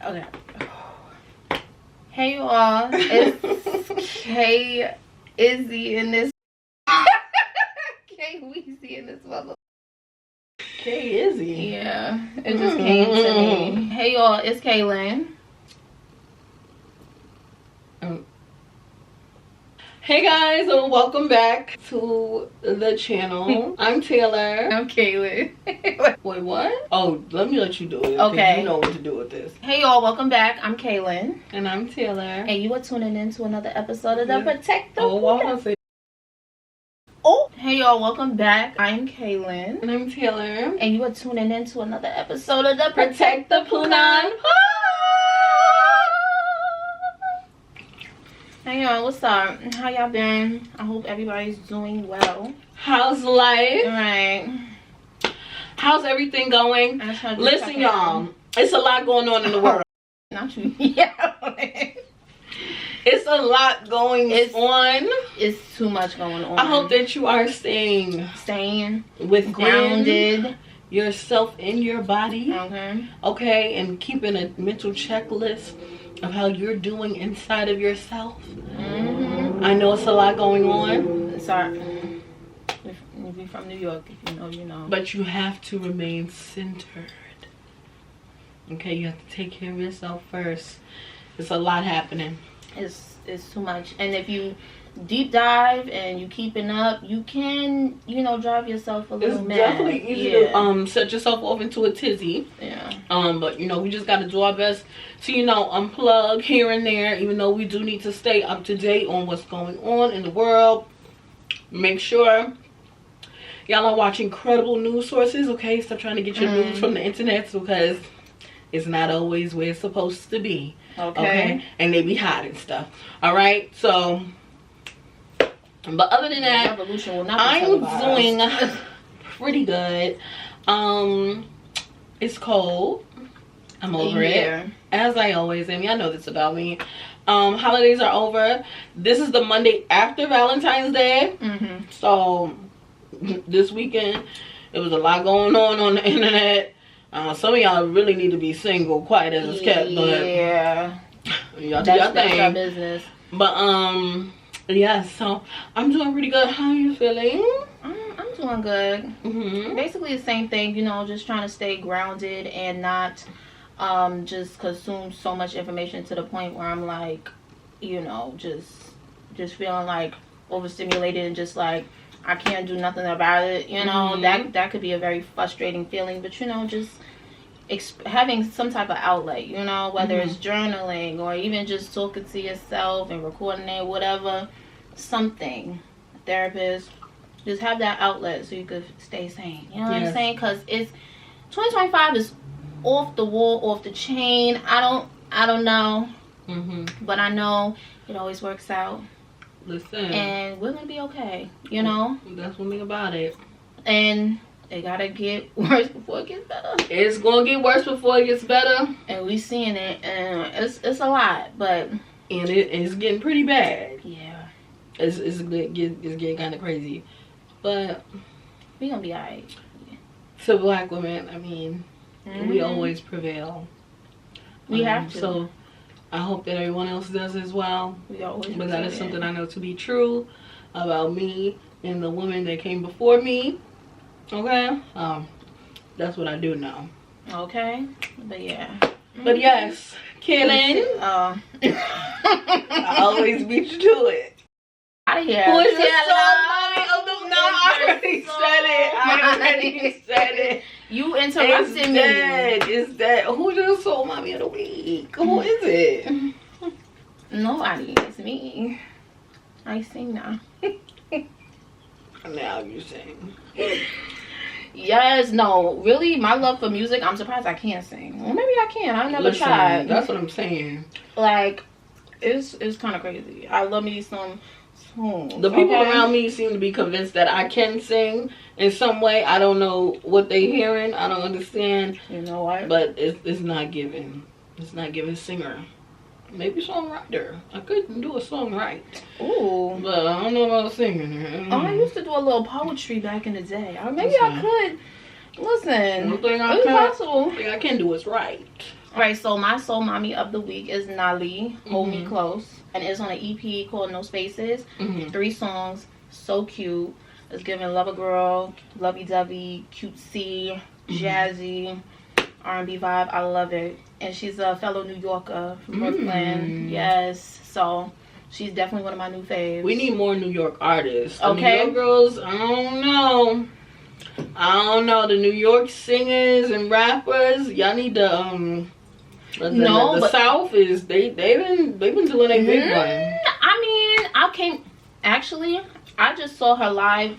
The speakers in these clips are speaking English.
Okay. Hey y'all, it's K Izzy in this. K Weezy in this mother. K Izzy. Yeah, it just came to me. Hey y'all, it's Kaylin. Hey guys, and welcome back to the channel. I'm Taylor. I'm Kaylin. Wait, what? Oh, let me let you do it. Okay. You know what to do with this. Hey y'all, welcome back. I'm Kaylin. And I'm Taylor. And you are tuning in to another episode of the Protect the Punan. Oh, hey y'all, welcome back. I'm Kaylin. And I'm Taylor. And you are tuning in to another episode of the Protect the Punan. Hey y'all, what's up? How y'all been? I hope everybody's doing well. How's life? Right. How's everything going? Listen, y'all, it's a lot going on in the world. Not you. Yeah. It's a lot going on. It's too much going on. I hope that you are staying with grounded yourself in your body. Okay, and keeping a mental checklist of how you're doing inside of yourself. I know it's a lot going on. Sorry, if you're from New York, if you know, you know. But you have to remain centered. Okay, you have to take care of yourself first. There's a lot happening. It's too much, and if you deep dive and you keeping up, you can, you know, drive yourself a little mad. It's definitely easy to set yourself off into a tizzy. Yeah. But you know, we just got to do our best to, you know, unplug here and there, even though we do need to stay up to date on what's going on in the world. Make sure y'all are watching credible news sources. Okay, stop trying to get your news from the internet, because it's not always where it's supposed to be. Okay, and they be hiding stuff. All right, so but other than that, I'm doing pretty good. It's cold. I'm over it, as I always am. Y'all know this about me. Holidays are over. This is the Monday after Valentine's Day. So this weekend it was a lot going on the internet. Some of y'all really need to be single, quiet as it's kept, but yeah, y'all do your thing. That's our business. But yeah, so I'm doing pretty good. How are you feeling? I'm doing good. Basically the same thing, you know, just trying to stay grounded and not just consume so much information to the point where I'm like, you know, just feeling like overstimulated and just like I can't do nothing about it, you know. That could be a very frustrating feeling, but you know, just having some type of outlet, you know, whether it's journaling or even just talking to yourself and recording it, whatever, something, therapist, just have that outlet so you could stay sane, you know what I'm saying? Because it's 2025 is off the wall, off the chain. I don't know, but I know it always works out. Listen, and we're gonna be okay, you know. That's one thing about it. And it gotta get worse before it gets better. It's gonna get worse before it gets better, and we seeing it, and it's a lot, but it's getting pretty bad. Yeah, it's getting kind of crazy, but we gonna be alright. To black women, I mean, we always prevail. We have to. So I hope that everyone else does as well. We always, but that is something I know to be true about me and the women that came before me. Okay, that's what I do know. Okay, but yeah. But yes, Kaylin. I always beat you to it. Out of here. Who is your soul mommy of the? No, I already said it. You interrupted me. It's that. Who's your soul mommy of the week? Who is it? Nobody. It's me. I sing now. Now you sing. Yes, no, really, my love for music, I'm surprised I can't sing. Well, maybe I can. I never tried. That's what I'm saying. Like, it's kind of crazy. I love me some songs. The people around me seem to be convinced that I can sing in some way. I don't know what they're hearing. I don't understand. You know what? But it's not giving. It's not giving singer. Maybe songwriter. I couldn't do a song right. Ooh. But I don't know about singing. I used to do a little poetry back in the day. Maybe I could. Listen, One thing it's possible. The thing I can do is write. All right, so my soul mommy of the week is Nali, Hold Me Close, and it's on an EP called No Spaces. 3 songs, so cute. It's giving Love a Girl, lovey-dovey, cutesy, jazzy, R&B vibe. I love it. And she's a fellow New Yorker from Brooklyn. Yes, so she's definitely one of my new faves. We need more New York artists. The New York girls, I don't know. The New York singers and rappers, y'all need to the South is they've been doing a big one. I just saw her live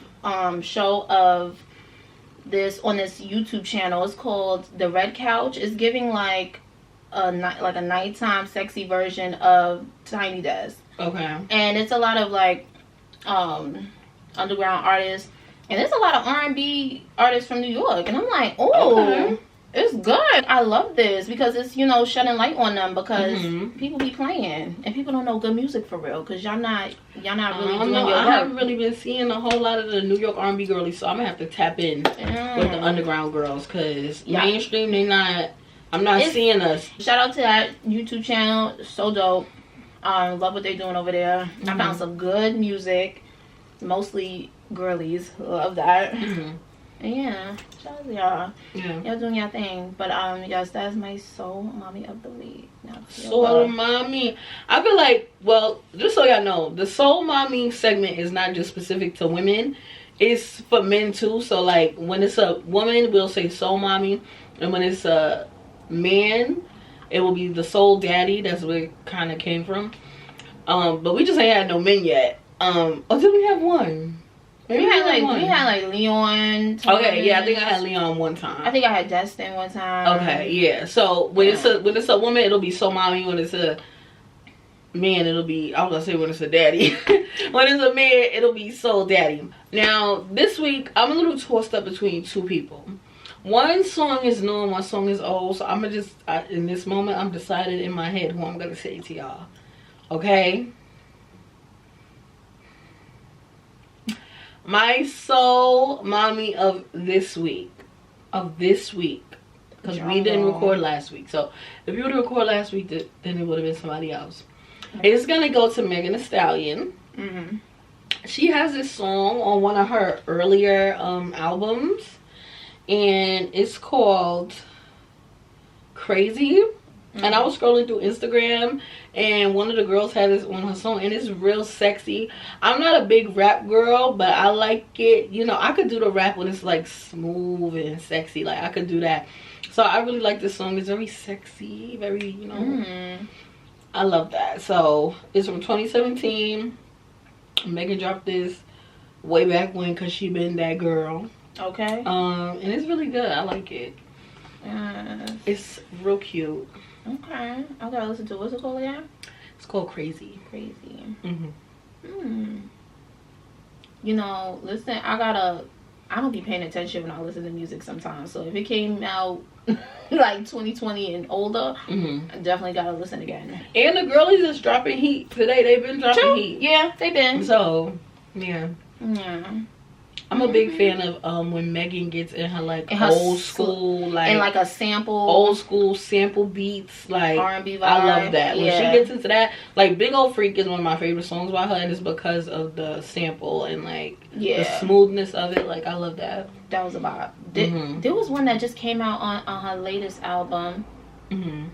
show of this on this YouTube channel. It's called The Red Couch. It's giving like a nighttime sexy version of Tiny Desk. Okay. And it's a lot of like underground artists, and there's a lot of R&B artists from New York, and I'm like, oh, it's good. I love this because it's, you know, shedding light on them, because people be playing and people don't know good music for real, because y'all not really doing your work. I haven't really been seeing a whole lot of the New York R&B girlies, so I'm gonna have to tap in with the underground girls, because mainstream I'm not seeing us. Shout out to that YouTube channel, so dope. Love what they're doing over there. I found some good music, mostly girlies. Love that. And yeah, shout out to y'all. Y'all doing y'all thing. But yes, that's my soul mommy of the week. Soul mommy. I feel like, well, just so y'all know, the soul mommy segment is not just specific to women. It's for men too. So like when it's a woman, we'll say soul mommy, and when it's a man, it will be the soul daddy. That's where it kind of came from. But we just ain't had no men yet. Or did we have one? We had like Leon. Thomas. Okay, yeah, I think I had Leon one time. I think I had Destin one time. Okay, yeah. So when it's a woman, it'll be soul mommy. When it's a man, it'll be, I was gonna say when it's a daddy. When it's a man, it'll be soul daddy. Now this week I'm a little tossed up between 2 people. One song is new and one song is old, so I'm gonna in this moment I'm decided in my head who I'm gonna say to y'all. Okay. My soul mommy of this week, because we didn't record last week. So if you would have recorded last week, then it would have been somebody else. It's gonna go to Megan Thee Stallion. She has this song on one of her earlier albums, and it's called Crazy. And I was scrolling through Instagram, and one of the girls had this on her song, and it's real sexy. I'm not a big rap girl, but I like it. You know, I could do the rap when it's like smooth and sexy. Like I could do that. So I really like this song. It's very sexy, very, you know, I love that. So it's from 2017. Megan dropped this way back when, because she been that girl. Okay. And it's really good. I like it. It's real cute. Okay, I gotta listen to it. What's it called again? It's called Crazy. Crazy. You know, listen, I don't be paying attention when I listen to music sometimes. So if it came out like 2020 and older, I definitely gotta listen again. And the girlies is dropping heat today. They've been dropping heat. Yeah, they've been. So yeah. I'm a big fan of when Megan gets in her like old school, like, and like a sample, old school sample beats, like R&B vibe. I love that. When she gets into that, like Big Ol' Freak is one of my favorite songs by her, and it's because of the sample and like the smoothness of it. Like I love that. That was about. There was one that just came out on her latest album, and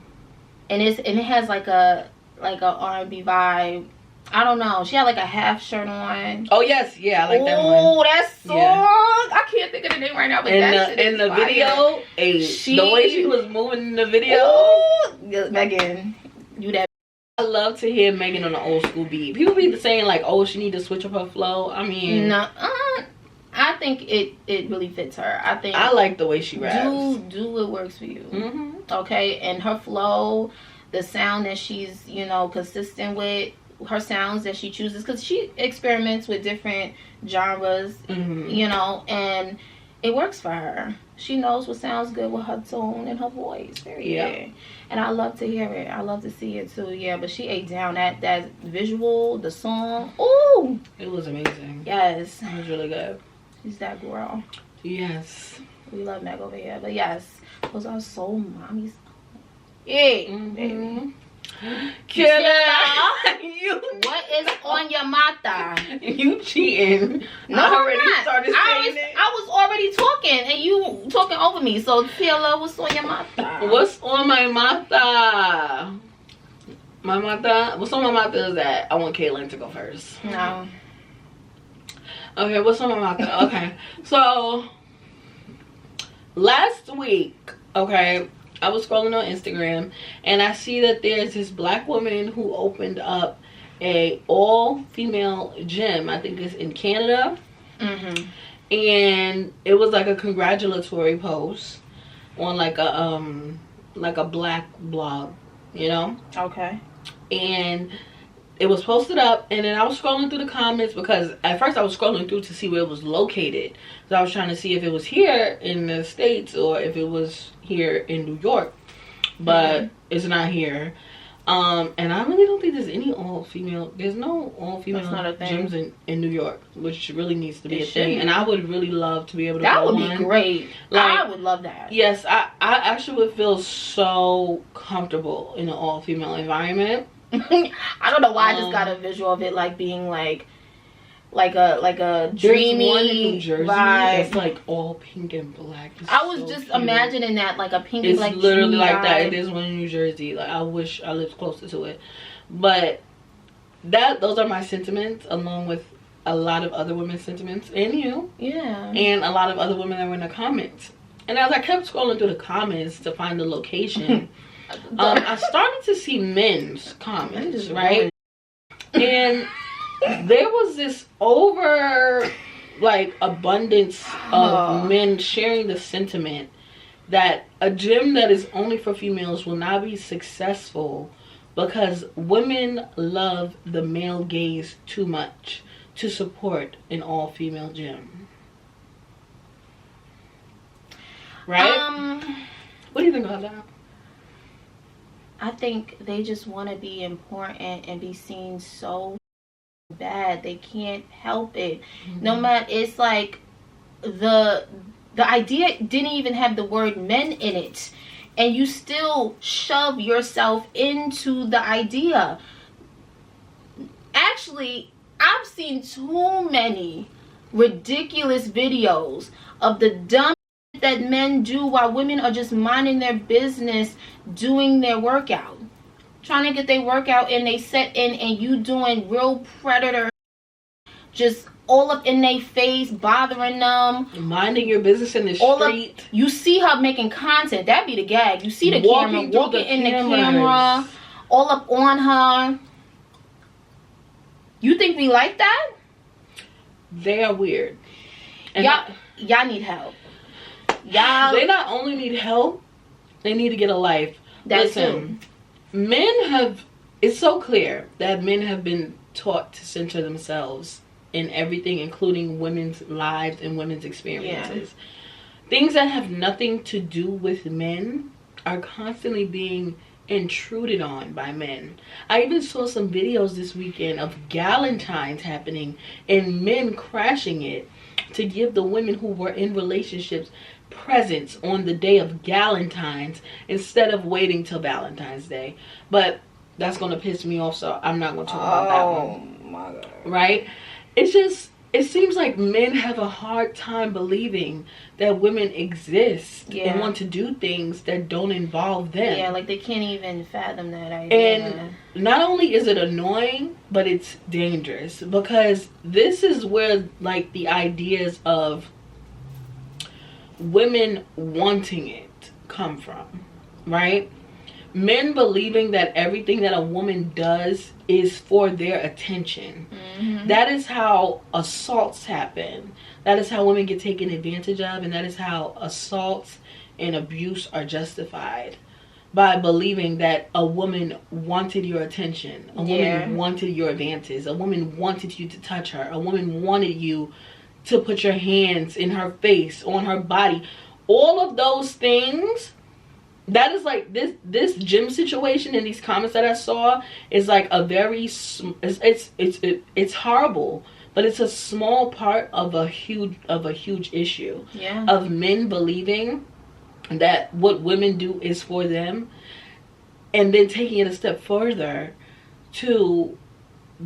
it has like a R&B vibe. I don't know. She had like a half shirt on. Oh yes, yeah, I like that one. Oh, that song! I can't think of the name right now, but in the video, the way she was moving in the video. Ooh, Megan, you that. I love to hear Megan on an old school beat. People be saying like, "Oh, she need to switch up her flow." I mean, no, I think it really fits her. I like the way she raps. Do what works for you. Okay, and her flow, the sound that she's consistent with. Her sounds that she chooses, because she experiments with different genres, and it works for her. She knows what sounds good with her tone and her voice. And I love to hear it. I love to see it too. Yeah, but she ate down that visual, the song. Ooh, it was amazing. Yes, it was really good. She's that girl. Yes, we love Meg over here. But yes, those are soul mommies. Yeah. Mm-hmm. Killer. You, What is on your mata? you cheating. No, I I'm already not. started saying it. I was already talking and you talking over me. So Taylor, what's on your mata? What's on my mata? My mata? What's on my mata is that I want Kaylin to go first. No. Okay, what's on my mata? Okay. So last week, okay, I was scrolling on Instagram and I see that there's this black woman who opened up a all-female gym. I think it's in Canada. Mm-hmm. And it was like a congratulatory post on like a black blog, you know? Okay. And it was posted up, and then I was scrolling through the comments because at first I was scrolling through to see where it was located. So I was trying to see if it was here in the States or if it was here in New York. But it's not here. And I really don't think there's any all-female. There's no all-female gyms in New York, which really needs to be a thing. And I would really love to be able to that go would be great. Like, I would love that. Yes, I actually would feel so comfortable in an all-female environment. I don't know why I just got a visual of it like being like a dreamy one in New Jersey vibe. that's like all pink and black. It's I was so just cute. Imagining that like a pink it's and black. It's literally like vibe. that. It is one in New Jersey. Like I wish I lived closer to it, but those are my sentiments, along with a lot of other women's sentiments, and you, and a lot of other women that were in the comments. And as I kept scrolling through the comments to find the location. I started to see men's comments, right? And there was this abundance of men sharing the sentiment that a gym that is only for females will not be successful because women love the male gaze too much to support an all-female gym. Right? What do you think about that? I think they just want to be important and be seen so bad they can't help it. No matter, it's like the idea didn't even have the word men in it, and you still shove yourself into the idea. Actually, I've seen too many ridiculous videos of the dumb that men do while women are just minding their business doing their workout, trying to get their workout, and they set in and you doing real predator, just all up in their face, bothering them, minding your business in the street. You see her making content. That'd be the gag. You see the camera walking in the camera, all up on her. You think we like that? They are weird. And y'all need help. They not only need help, they need to get a life. Listen, it's so clear that men have been taught to center themselves in everything, including women's lives and women's experiences. Things that have nothing to do with men are constantly being intruded on by men. I even saw some videos this weekend of Galentine's happening and men crashing it to give the women who were in relationships presents on the day of Galentine's instead of waiting till Valentine's Day. But that's gonna piss me off, so I'm not gonna talk about that one. Oh my God. Right? It seems like men have a hard time believing that women exist and want to do things that don't involve them. Yeah, like they can't even fathom that idea. And not only is it annoying, but it's dangerous, because this is where like the ideas of women wanting it come from, right? Men believing that everything that a woman does is for their attention. That is how assaults happen. That is how women get taken advantage of, and that is how assaults and abuse are justified, by believing that a woman wanted your attention, a woman wanted your advances, a woman wanted you to touch her, a woman wanted you to put your hands in her face, on her body. All of those things, that is like this gym situation and these comments that I saw is like a very it's horrible, but it's a small part of a huge issue of men believing that what women do is for them. and then taking it a step further to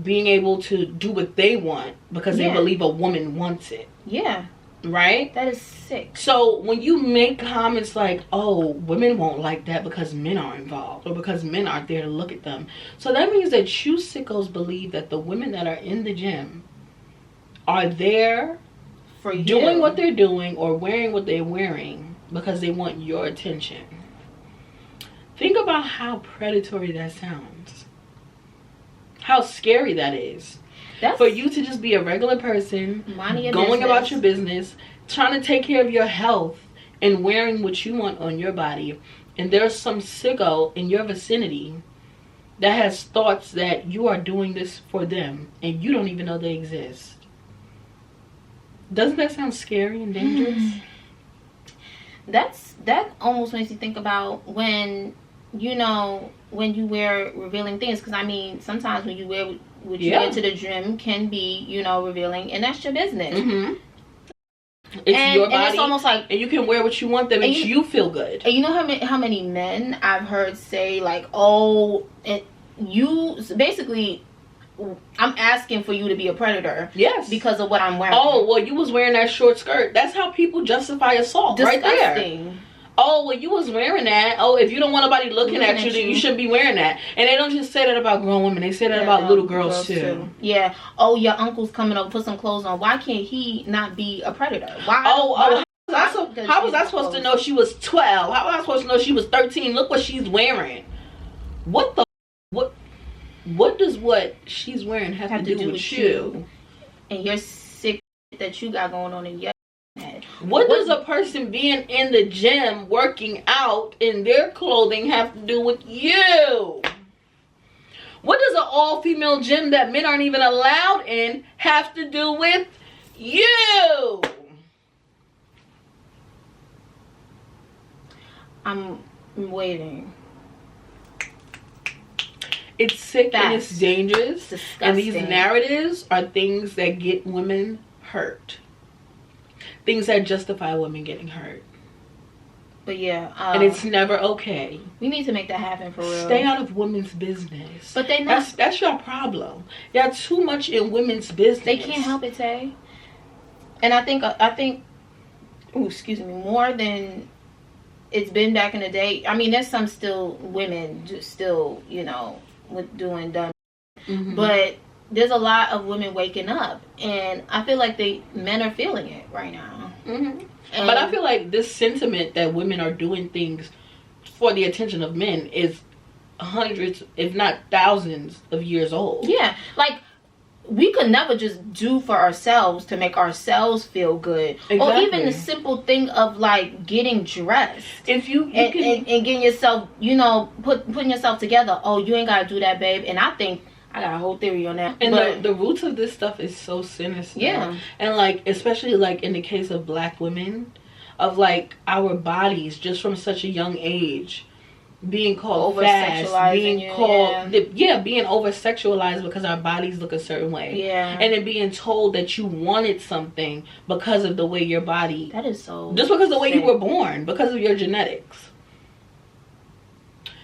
being able to do what they want because they believe a woman wants it. Yeah. Right? That is sick. So when you make comments like, oh, women won't like that because men are involved or because men aren't there to look at them. So that means that you sickos believe that the women that are in the gym are there for you, doing what they're doing or wearing what they're wearing because they want your attention. Think about how predatory that sounds. How scary that is. That's for you to just be a regular person, going about your business, trying to take care of your health and wearing what you want on your body. And there's some sicko in your vicinity that has thoughts that you are doing this for them and you don't even know they exist. Doesn't that sound scary and dangerous? That almost makes you think about when you wear revealing things, because I mean sometimes when you wear what you wear to the gym can be revealing, and that's your business. It's your body, and it's almost like, and you can wear what you want that makes you feel good. And you know how many men I've heard say like, oh, you basically, I'm asking for you to be a predator. Yes. Because of what I'm wearing. Oh, well, you was wearing that short skirt. That's how people justify assault. Disgusting. Right there. Oh, well, you was wearing that. Oh, if you don't want nobody looking at you, then you shouldn't be wearing that. And they don't just say that about grown women. They say that about little girls too. Yeah. Oh, your uncle's coming over, put some clothes on. Why can't he not be a predator? Why? How was I supposed to know she was 12? How was I supposed to know she was 13? Look what she's wearing. What does what she's wearing have to do with you? And your sick that you got going on in your head. What does a person being in the gym working out in their clothing have to do with you? What does an all-female gym that men aren't even allowed in have to do with you? I'm waiting. It's sick and it's dangerous. Disgusting. And these narratives are things that get women hurt. Things that justify women getting hurt. But yeah. And it's never okay. We need to make that happen for real. Stay out of women's business. But they not. That's your problem. Y'all too much in women's business. They can't help it, Tay. And I think, more than it's been back in the day. I mean, there's some still women just still, with doing dumb, but there's a lot of women waking up, and I feel like men are feeling it right now. But I feel like this sentiment that women are doing things for the attention of men is hundreds, if not thousands, of years old. Yeah, like we could never just do for ourselves to make ourselves feel good. Exactly. Or even the simple thing of like getting dressed. If you and getting yourself, putting yourself together. Oh, you ain't gotta do that, babe. And I think I got a whole theory on that. And the roots of this stuff is so sinister. Yeah. And like, especially like in the case of black women, of like our bodies just from such a young age being called fast, being called being over sexualized because our bodies look a certain way, and then being told that you wanted something because of the way your body, that is so just because of the way you were born, because of your genetics.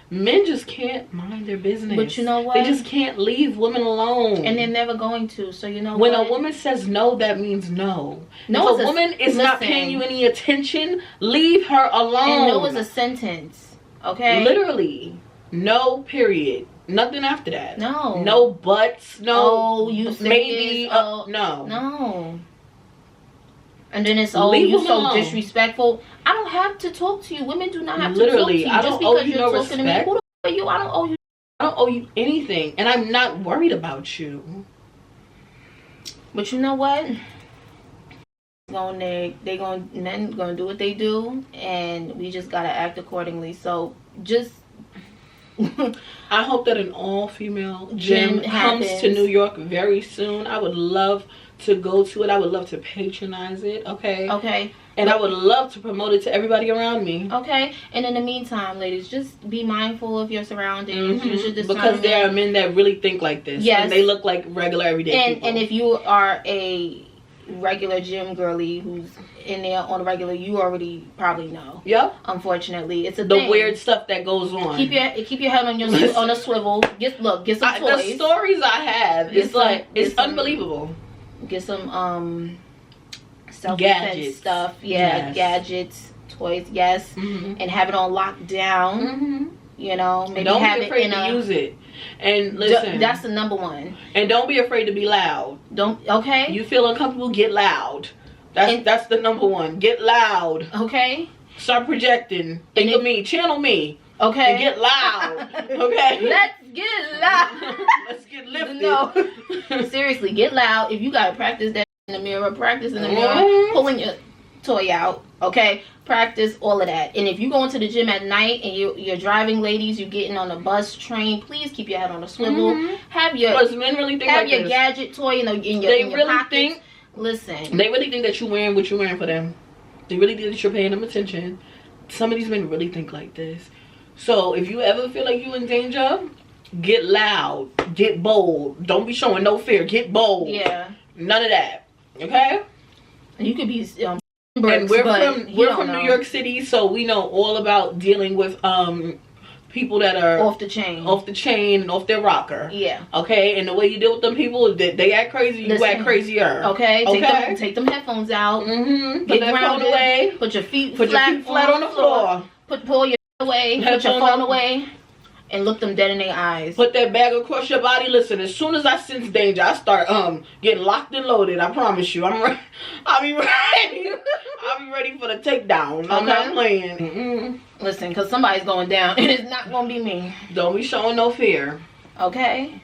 Men just can't mind their business. But you know what? They just can't leave women alone. And they're never going to. So when a woman says no, that means no. If a woman is not paying you any attention, leave her alone. And no is a sentence. Okay. Literally. No, period. Nothing after that. No. No buts. No. Oh, you maybe. No. No. And then it's you so alone. Disrespectful. I don't have to talk to you. Women do not have to talk to you. I don't owe you no respect. To me. Who the f are you? I don't owe you. I don't owe you anything, and I'm not worried about you. But you know what? Men gonna do what they do, and we just gotta act accordingly. So just I hope that an all-female gym comes to New York very soon. I would love to go to it. I would love to patronize it. Okay. And I would love to promote it to everybody around me. Okay. And in the meantime, ladies, just be mindful of your surroundings. Because there are men that really think like this. Yes. And they look like regular everyday people. And if you are a regular gym girly who's in there on a regular, you already probably know. Yep. Unfortunately, it's the thing. Weird stuff that goes on. Keep your head on your on a swivel. Get some toys. The stories I have, it's unbelievable. Get some self-defense stuff. Yeah, yes. Gadgets, toys. Yes, and have it on lockdown. You know, maybe don't have be afraid to use it. And listen, that's the number one. And don't be afraid to be loud. Okay. You feel uncomfortable, get loud. That's the number one. Get loud. Okay. Start projecting. Think of me. Channel me. Okay. And get loud. Okay. Let's get loud. Let's get lifted. No. Seriously, get loud. If you gotta practice that in the mirror, practice in the mirror, pulling your toy out. Okay. Practice all of that. And if you go into the gym at night and you're driving, ladies, you're getting on a bus, train, please keep your head on a swivel. Have your men really think have like your this. Gadget toy in your really pockets. Think. Listen. They really think that you're wearing what you're wearing for them. They really think that you're paying them attention. Some of these men really think like this. So if you ever feel like you're in danger, get loud, get bold. Don't be showing no fear. Get bold. Yeah. None of that. Okay. You could be. And we're from New York City, so we know all about dealing with people that are off the chain and off their rocker. Yeah. Okay. And the way you deal with them people, they act crazy. You act crazier. Okay. Take them headphones out. Put that phone away. Put your feet flat on the floor. Pull your away. Put your phone away. And look them dead in their eyes. Put that bag across your body. Listen, as soon as I sense danger, I start getting locked and loaded. I promise you, I'll be ready. I'll be ready for the takedown. I'm not playing. Listen, because somebody's going down, and it's not gonna be me. Don't be showing no fear. Okay.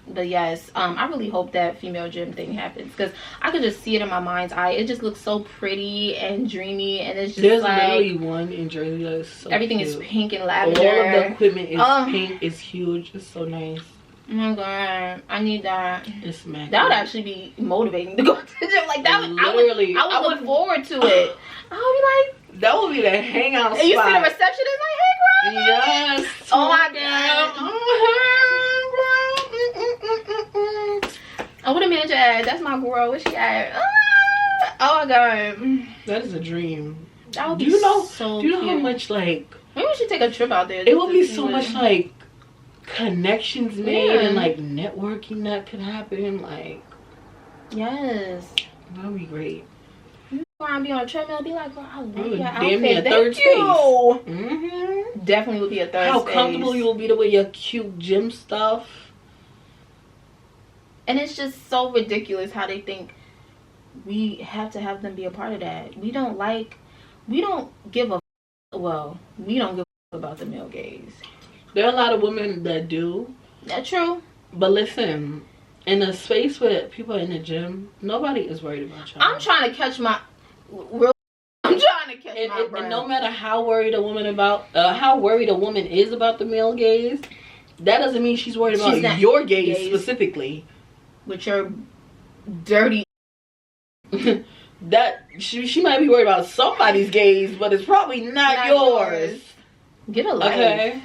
But yes, I really hope that female gym thing happens, because I could just see it in my mind's eye. It just looks so pretty and dreamy, and it's just there's literally one in Jersey that is so everything cute. Is pink and lavender. All of the equipment is pink. It's huge. It's so nice. Oh my god, I need that. It's mad. That would actually be motivating to go to the gym. Like that would literally. I would look forward to it. I would be like, that would be the hangout spot. And you see the receptionist like, hey girl. Yes. Oh my god. I would have managed to add. That's my girl. Where she at? Oh my god. That is a dream. That would be so Do you know how much like? Maybe we should take a trip out there. It would be so much like connections made and like networking that could happen. Like, yes, that would be great. Be on a treadmill, be like, girl, I love your damn near outfit. third space. Definitely would be a third space. How comfortable you will be to wear your cute gym stuff. And it's just so ridiculous how they think we have to have them be a part of that. We don't give a about the male gaze. There are a lot of women that do. That's true. But listen, in a space where people are in the gym, nobody is worried about y'all. I'm trying to catch my and no matter how worried a woman is about the male gaze, that doesn't mean she's worried about your gaze specifically. With your dirty that she might be worried about somebody's gaze, but it's probably not yours. Get a life. Okay.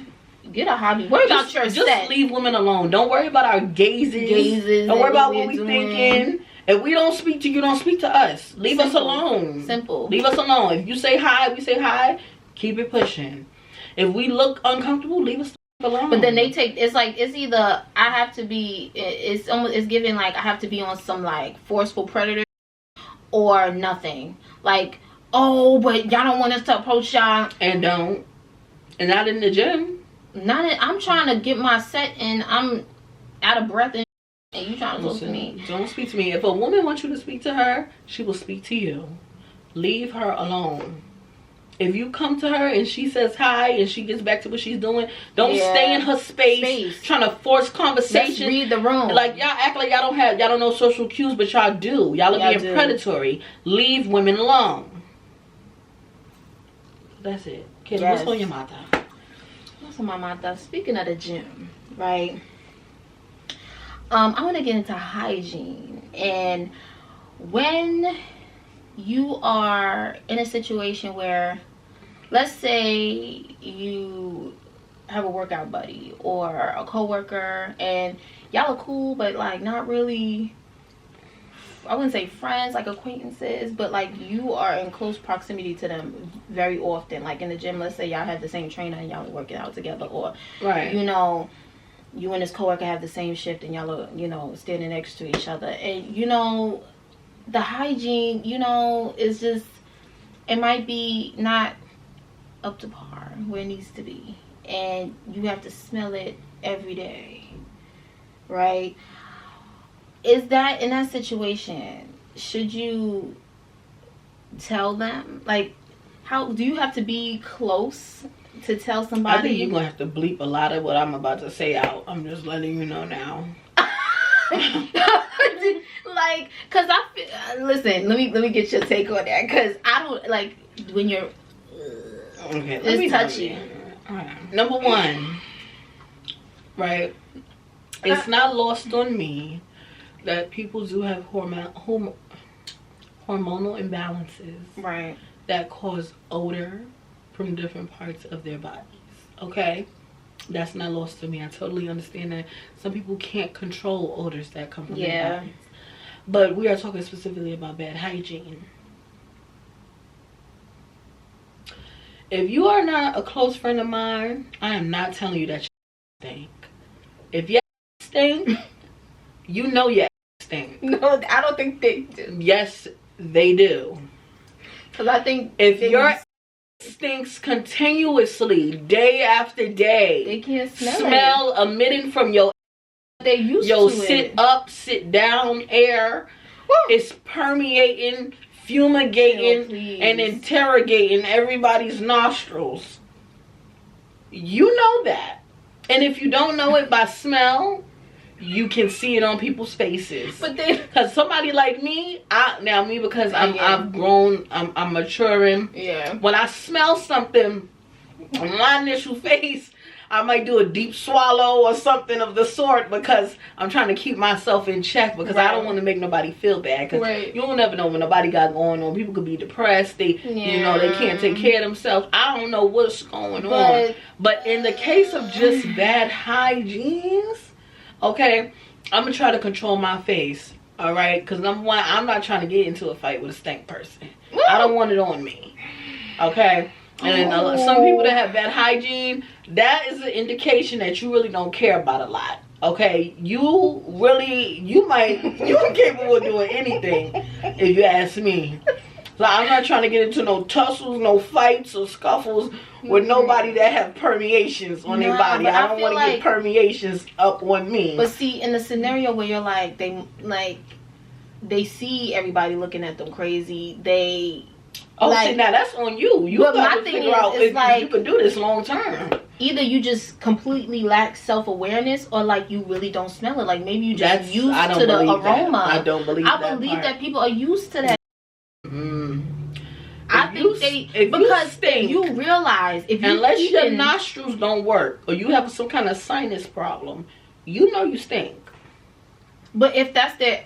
Get a hobby. Worry about your just leave women alone. Don't worry about our gazes. Don't worry about what we thinking. If we don't speak to you, don't speak to us. Leave us alone. Simple. Leave us alone. If you say hi, we say hi. Keep it pushing. If we look uncomfortable, leave us alone. But then they take, it's like, it's either I have to be, it's giving like I have to be on some like forceful predator or nothing. Like, oh, but y'all don't want us to approach y'all. And don't. And not in the gym. I'm trying to get my set and I'm out of breath and you trying to talk to me. Don't speak to me. If a woman wants you to speak to her, she will speak to you. Leave her alone. If you come to her and she says hi and she gets back to what she's doing, don't stay in her space trying to force conversation. Let's read the room. Like y'all act like y'all don't know social cues, but y'all do. Y'all are being predatory. Leave women alone. That's it. Kid, what's on your mata? What's on my mata? Speaking of the gym, right? I want to get into hygiene. And when you are in a situation where, let's say you have a workout buddy or a coworker and y'all are cool but like not really I wouldn't say friends, like acquaintances, but like you are in close proximity to them very often. Like in the gym, let's say y'all have the same trainer and y'all are working out together, or right, you know, you and this coworker have the same shift and y'all are, you know, standing next to each other, and you know, the hygiene, you know, is just, it might be not up to par where it needs to be, and you have to smell it every day, right? Is that, in that situation, should you tell them? Like, how do you have to be close to tell somebody? I think you're gonna have to bleep a lot of what I'm about to say out. I'm just letting you know now. Like, cause I feel, listen, let me get your take on that, cause I don't like when you're okay, it's touchy. Right. Number one, right? It's not lost on me that people do have hormonal imbalances, right, that cause odor from different parts of their bodies. Okay, that's not lost to me. I totally understand that some people can't control odors that come from their bodies. But we are talking specifically about bad hygiene. If you are not a close friend of mine, I am not telling you that you stink. If you stink, you know you stink. No, I don't think they do. Yes, they do. Because I think if your stinks continuously, day after day, they can't smell emitting from your they used yo to sit it. up, sit down air. Woo. It's permeating, fumigating, and interrogating everybody's nostrils. You know that. And if you don't know it by smell, you can see it on people's faces. But then, because somebody like me, because I've grown, I'm maturing. Yeah. When I smell something on my initial face, I might do a deep swallow or something of the sort, because I'm trying to keep myself in check, because I don't want to make nobody feel bad. Because you don't never know when nobody got going on. People could be depressed. They, you know, they can't take care of themselves. I don't know what's going on. But in the case of just bad hygienes, okay, I'm gonna try to control my face. All right, because number one, I'm not trying to get into a fight with a stank person. I don't want it on me. Okay. And some people that have bad hygiene, that is an indication that you really don't care about a lot. Okay, you're capable of doing anything, if you ask me. So I'm not trying to get into no tussles, no fights or scuffles with nobody that have permeations on their body. I don't want to get permeations up on me. But see, in the scenario where you're like, they see everybody looking at them crazy, see, now that's on you. You got to figure out if you could do this long term. Either you just completely lack self-awareness, or like you really don't smell it. Like maybe you just used to the aroma. I don't believe that. I believe that people are used to that. I think if you realize, if you unless your nostrils don't work or you have some kind of sinus problem, you know you stink. But if that's their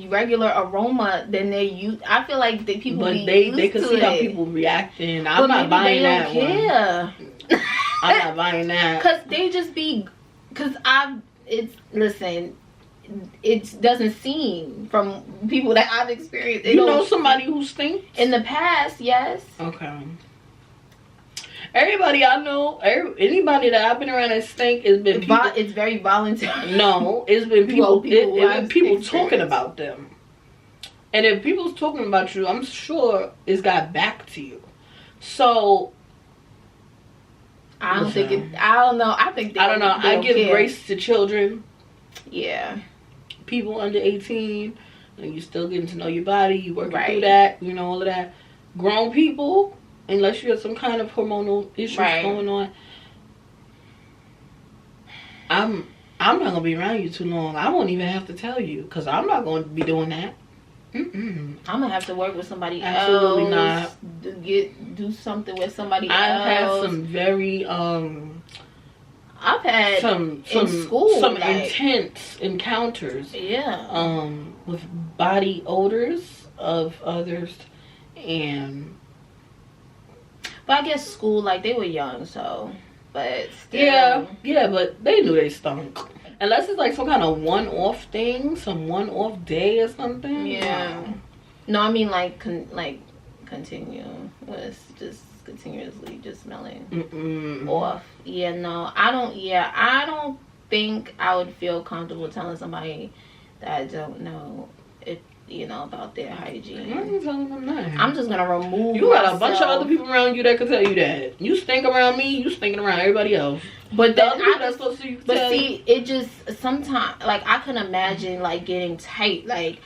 regular aroma, then I feel like they can see how people reacting. I'm not buying that one. I'm not buying that. Cause they just be, it doesn't seem, from people that I've experienced. You know somebody who stinks? In the past, yes. Okay. Everybody I know, anybody that I've been around that stink, has been people. It's very voluntary. No, it's been people. It's been people talking about them. And if people's talking about you, I'm sure it's got back to you. So I don't think I don't know. I think I don't know. I give grace to children. Yeah. People under 18, and you still getting to know your body. You working through that. You know, all of that. Grown people, unless you have some kind of hormonal issues going on, I'm not gonna be around you too long. I won't even have to tell you, because I'm not going to be doing that. I'm gonna have to work with somebody else. Absolutely not. Do something with somebody else. I've had some very I've had some in school some intense encounters. Yeah. With body odors of others, and but I guess school, like, they were young, so, but still. Yeah, but they knew they stunk. Unless it's like some kind of one-off thing, some one-off day or something. Yeah. No, I mean like continue with just continuously just smelling off. Yeah, no, I don't think I would feel comfortable telling somebody that I don't know if about their hygiene. I'm telling them that. I'm just gonna remove. You got a bunch of other people around you that can tell you that. You stink around me, you stinking around everybody else. But the other people that's supposed to but see, it just sometimes like I can imagine like getting tight, like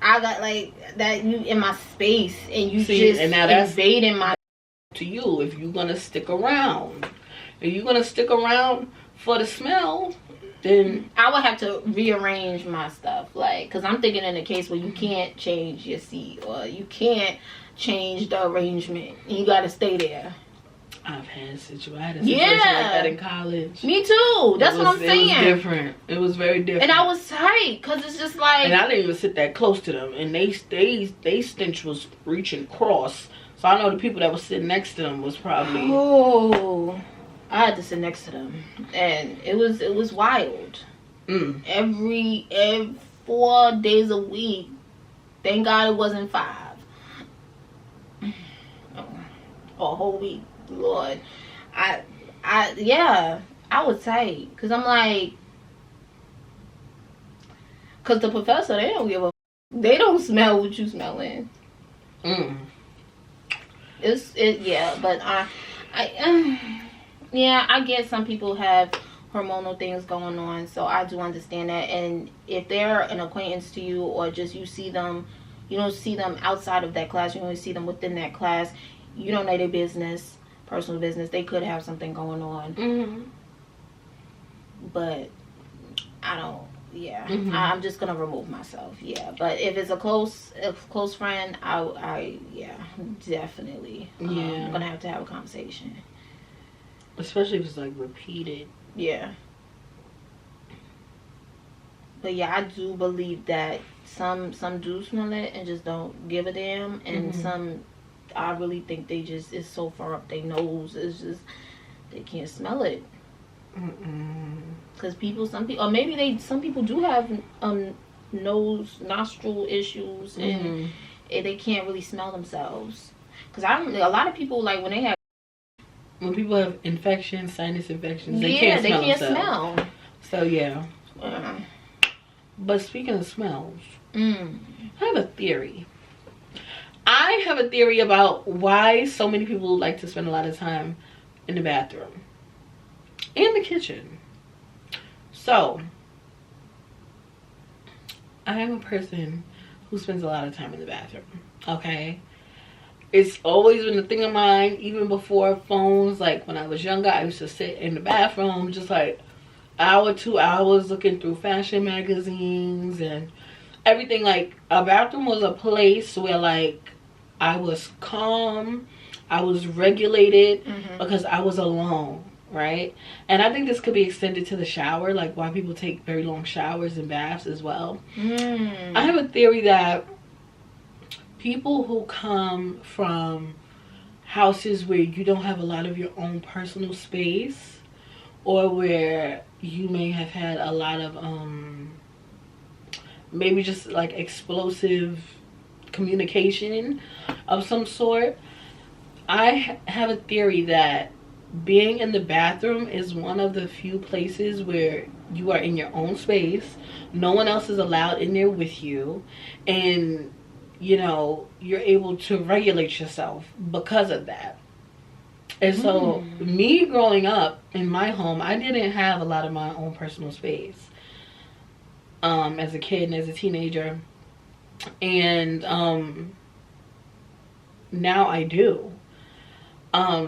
I got like that you in my space and you just and now that's invading my. To you, if you're gonna stick around, if you're gonna stick around for the smell, then I would have to rearrange my stuff, like, because I'm thinking in a case where you can't change your seat or you can't change the arrangement, you got to stay there. I've had a situation like that in college. Me too. That's what I'm saying. It was different. It was very different. And I was tight because it's just like. And I didn't even sit that close to them, and they stench was reaching across. So I know the people that was sitting next to them was probably. Oh. I had to sit next to them, and it was wild. Every 4 days a week. Thank God it wasn't 5. A whole week, Lord. I was tight, cause I'm like, cause the professor, they don't give a. They don't smell what you smelling. But yeah, I guess some people have hormonal things going on, so I do understand that. And if they're an acquaintance to you, or just you see them, you don't see them outside of that class, you only see them within that class, you don't know their business, personal business, they could have something going on. But I don't, I'm just gonna remove myself, but if it's a close friend, I definitely I'm gonna have to have a conversation. Especially if it's like repeated. Yeah. But yeah, I do believe that some do smell it and just don't give a damn, and some, I really think they just, it's so far up their nose, it's just they can't smell it. Because some people do have nostril issues, and they can't really smell themselves. Because a lot of people, like when people have infections, sinus infections, they can't smell. So yeah. But speaking of smells, I have a theory. I have a theory about why so many people like to spend a lot of time in the bathroom and the kitchen. So I am a person who spends a lot of time in the bathroom. Okay. It's always been a thing of mine, even before phones. Like when I was younger, I used to sit in the bathroom just like hour, 2 hours looking through fashion magazines and everything. Like a bathroom was a place where like I was calm, I was regulated, because I was alone, right? And I think this could be extended to the shower, like why people take very long showers and baths as well. I have a theory that people who come from houses where you don't have a lot of your own personal space, or where you may have had a lot of maybe just like explosive communication of some sort, I have a theory that being in the bathroom is one of the few places where you are in your own space, no one else is allowed in there with you, and you're able to regulate yourself because of that. And so me growing up in my home, I didn't have a lot of my own personal space as a kid and as a teenager, and now I do.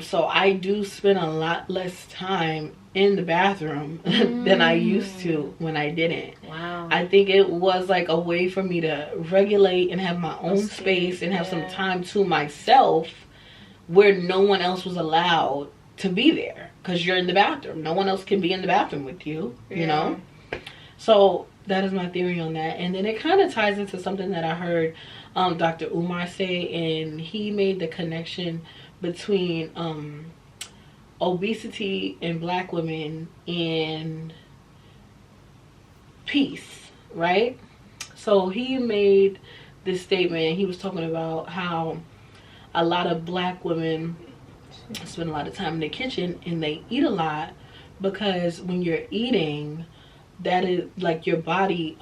So I do spend a lot less time in the bathroom than I used to when I didn't. Wow. I think it was like a way for me to regulate and have my own space and have some time to myself, where no one else was allowed to be there, because you're in the bathroom. No one else can be in the bathroom with you, you know? So that is my theory on that. And then it kind of ties into something that I heard Dr. Umar say, and he made the connection between obesity in Black women and peace, right? So he made this statement. He was talking about how a lot of black women spend a lot of time in the kitchen and they eat a lot, because when you're eating, that is like your body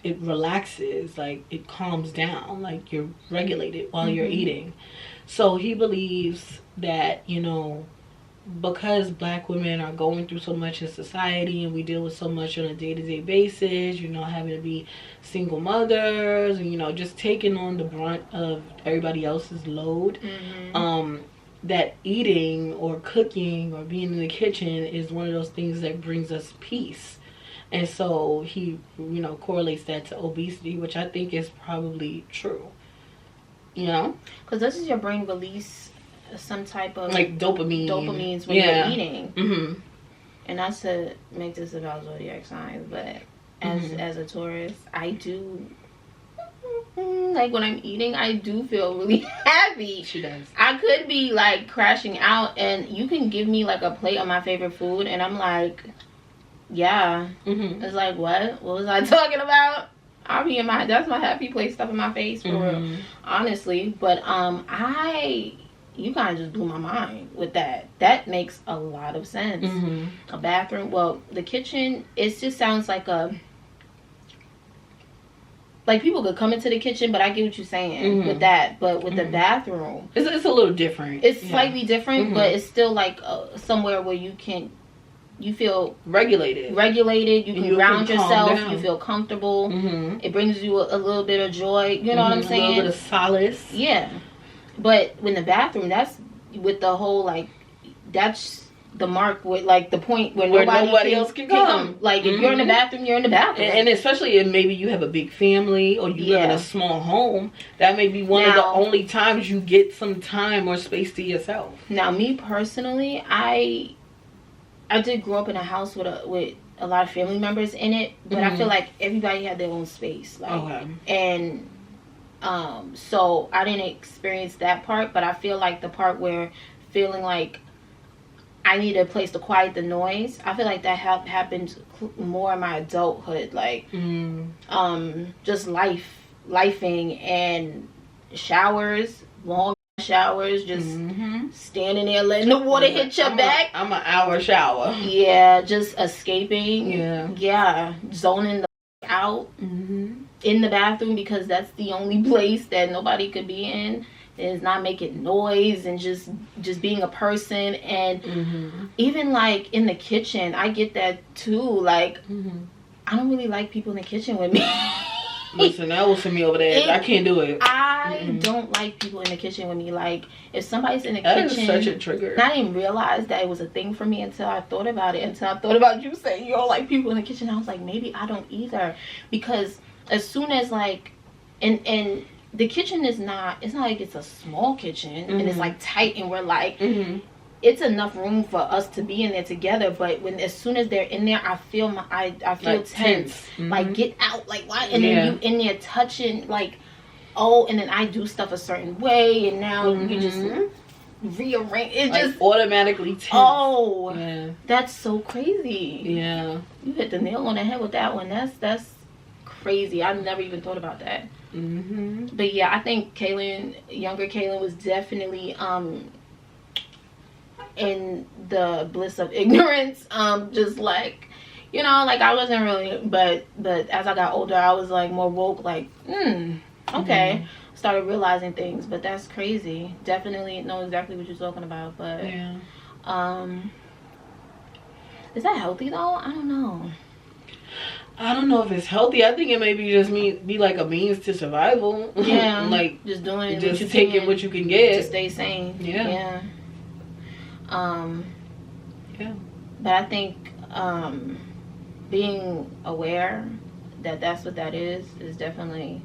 it relaxes, like it calms down, like you're regulated while you're eating. So he believes that, you know, because black women are going through so much in society and we deal with so much on a day-to-day basis, you know, having to be single mothers and, you know, just taking on the brunt of everybody else's load, that eating or cooking or being in the kitchen is one of those things that brings us peace. And so he, you know, correlates that to obesity, which I think is probably true. You know? Because doesn't your brain release some type of... like dopamines when you're eating. And not to make this about zodiac signs, but as a Taurus, I do... like when I'm eating, I do feel really happy. She does. I could be like crashing out and you can give me like a plate of my favorite food and I'm like... yeah. It's like, what was I talking about? I'll be in my, that's my happy place, stuff in my face for real, honestly. But you kind of just blew my mind with that makes a lot of sense. A bathroom, well, the kitchen, it just sounds like like people could come into the kitchen, but I get what you're saying with that. But with the bathroom, it's a little different. It's slightly different, but it's still like somewhere where you feel regulated. You can ground yourself. You feel comfortable. It brings you a little bit of joy. You know what I'm saying? A little bit of solace. Yeah. But when the bathroom, that's with the whole, like, that's the mark with, like, the point where nobody else can come. Like, if you're in the bathroom, you're in the bathroom. And especially if maybe you have a big family or you live in a small home, that may be one of the only times you get some time or space to yourself. Now, me personally, I did grow up in a house with a lot of family members in it, but I feel like everybody had their own space. Like, and so I didn't experience that part, but I feel like the part where feeling like I need a place to quiet the noise, I feel like that happened more in my adulthood. Like, just lifing and showers, long showers, just standing there letting the water hit your back. I'm an hour shower. Yeah, just escaping. Yeah, zoning the out in the bathroom, because that's the only place that nobody could be in. Is not making noise and just being a person. And even like in the kitchen, I get that too. Like, I don't really like people in the kitchen with me. Listen, that will send me over there. I can't do it. I don't like people in the kitchen with me. Like, if somebody's in the kitchen, that is such a trigger. I didn't realize that it was a thing for me until I thought about it. Until I thought about you saying you don't like people in the kitchen. I was like, maybe I don't either. Because as soon as like, and the kitchen is not, it's not like it's a small kitchen and it's like tight and we're like, it's enough room for us to be in there together. But as soon as they're in there, I feel I feel like tense. Like, get out, like, why? And then you in there touching, like, and then I do stuff a certain way, and now you just rearrange. It like just automatically tense. That's so crazy. Yeah, you hit the nail on the head with that one. That's crazy. I never even thought about that. But yeah, I think younger Kaylin was definitely in the bliss of ignorance. Just like, you know, like I wasn't really, but as I got older, I was like more woke, like, okay. Started realizing things, but that's crazy. Definitely know exactly what you're talking about, but is that healthy though? I don't know. I don't know if it's healthy. I think it maybe just be like a means to survival. Yeah. Like, just doing just taking what you can get to stay sane. Yeah. But I think being aware that that's what that is definitely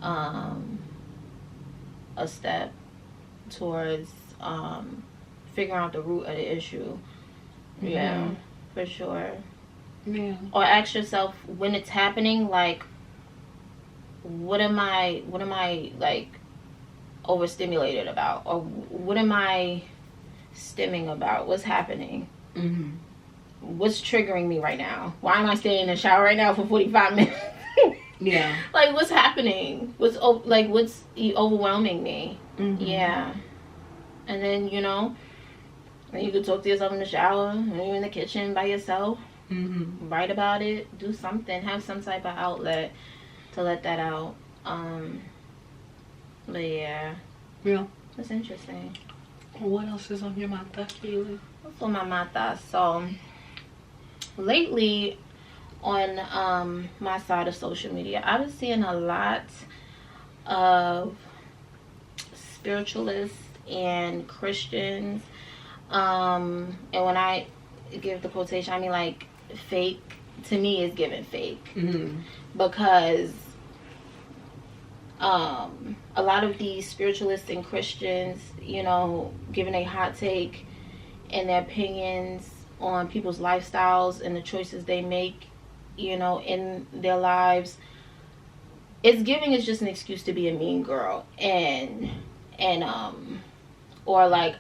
a step towards figuring out the root of the issue. Yeah, for sure. Yeah. Or ask yourself when it's happening, like, what am I like overstimulated about, or what am I stimming about? What's happening? what's triggering me right now? Why am I staying in the shower right now for 45 minutes? Yeah. Like, what's happening? What's overwhelming me? Mm-hmm. Yeah. And then, you know, then you could talk to yourself in the shower, when you're in the kitchen by yourself. Mm-hmm. Write about it. Do something. Have some type of outlet to let that out. But yeah. Yeah. That's interesting. What else is on your mind, Keely? What's on my mind? So, lately, on my side of social media, I was seeing a lot of spiritualists and Christians, and when I give the quotation, I mean like fake. To me, is giving fake. Mm-hmm. Because a lot of these spiritualists and Christians, you know, giving a hot take and their opinions on people's lifestyles and the choices they make, you know, in their lives. It's giving is just an excuse to be a mean girl and or like,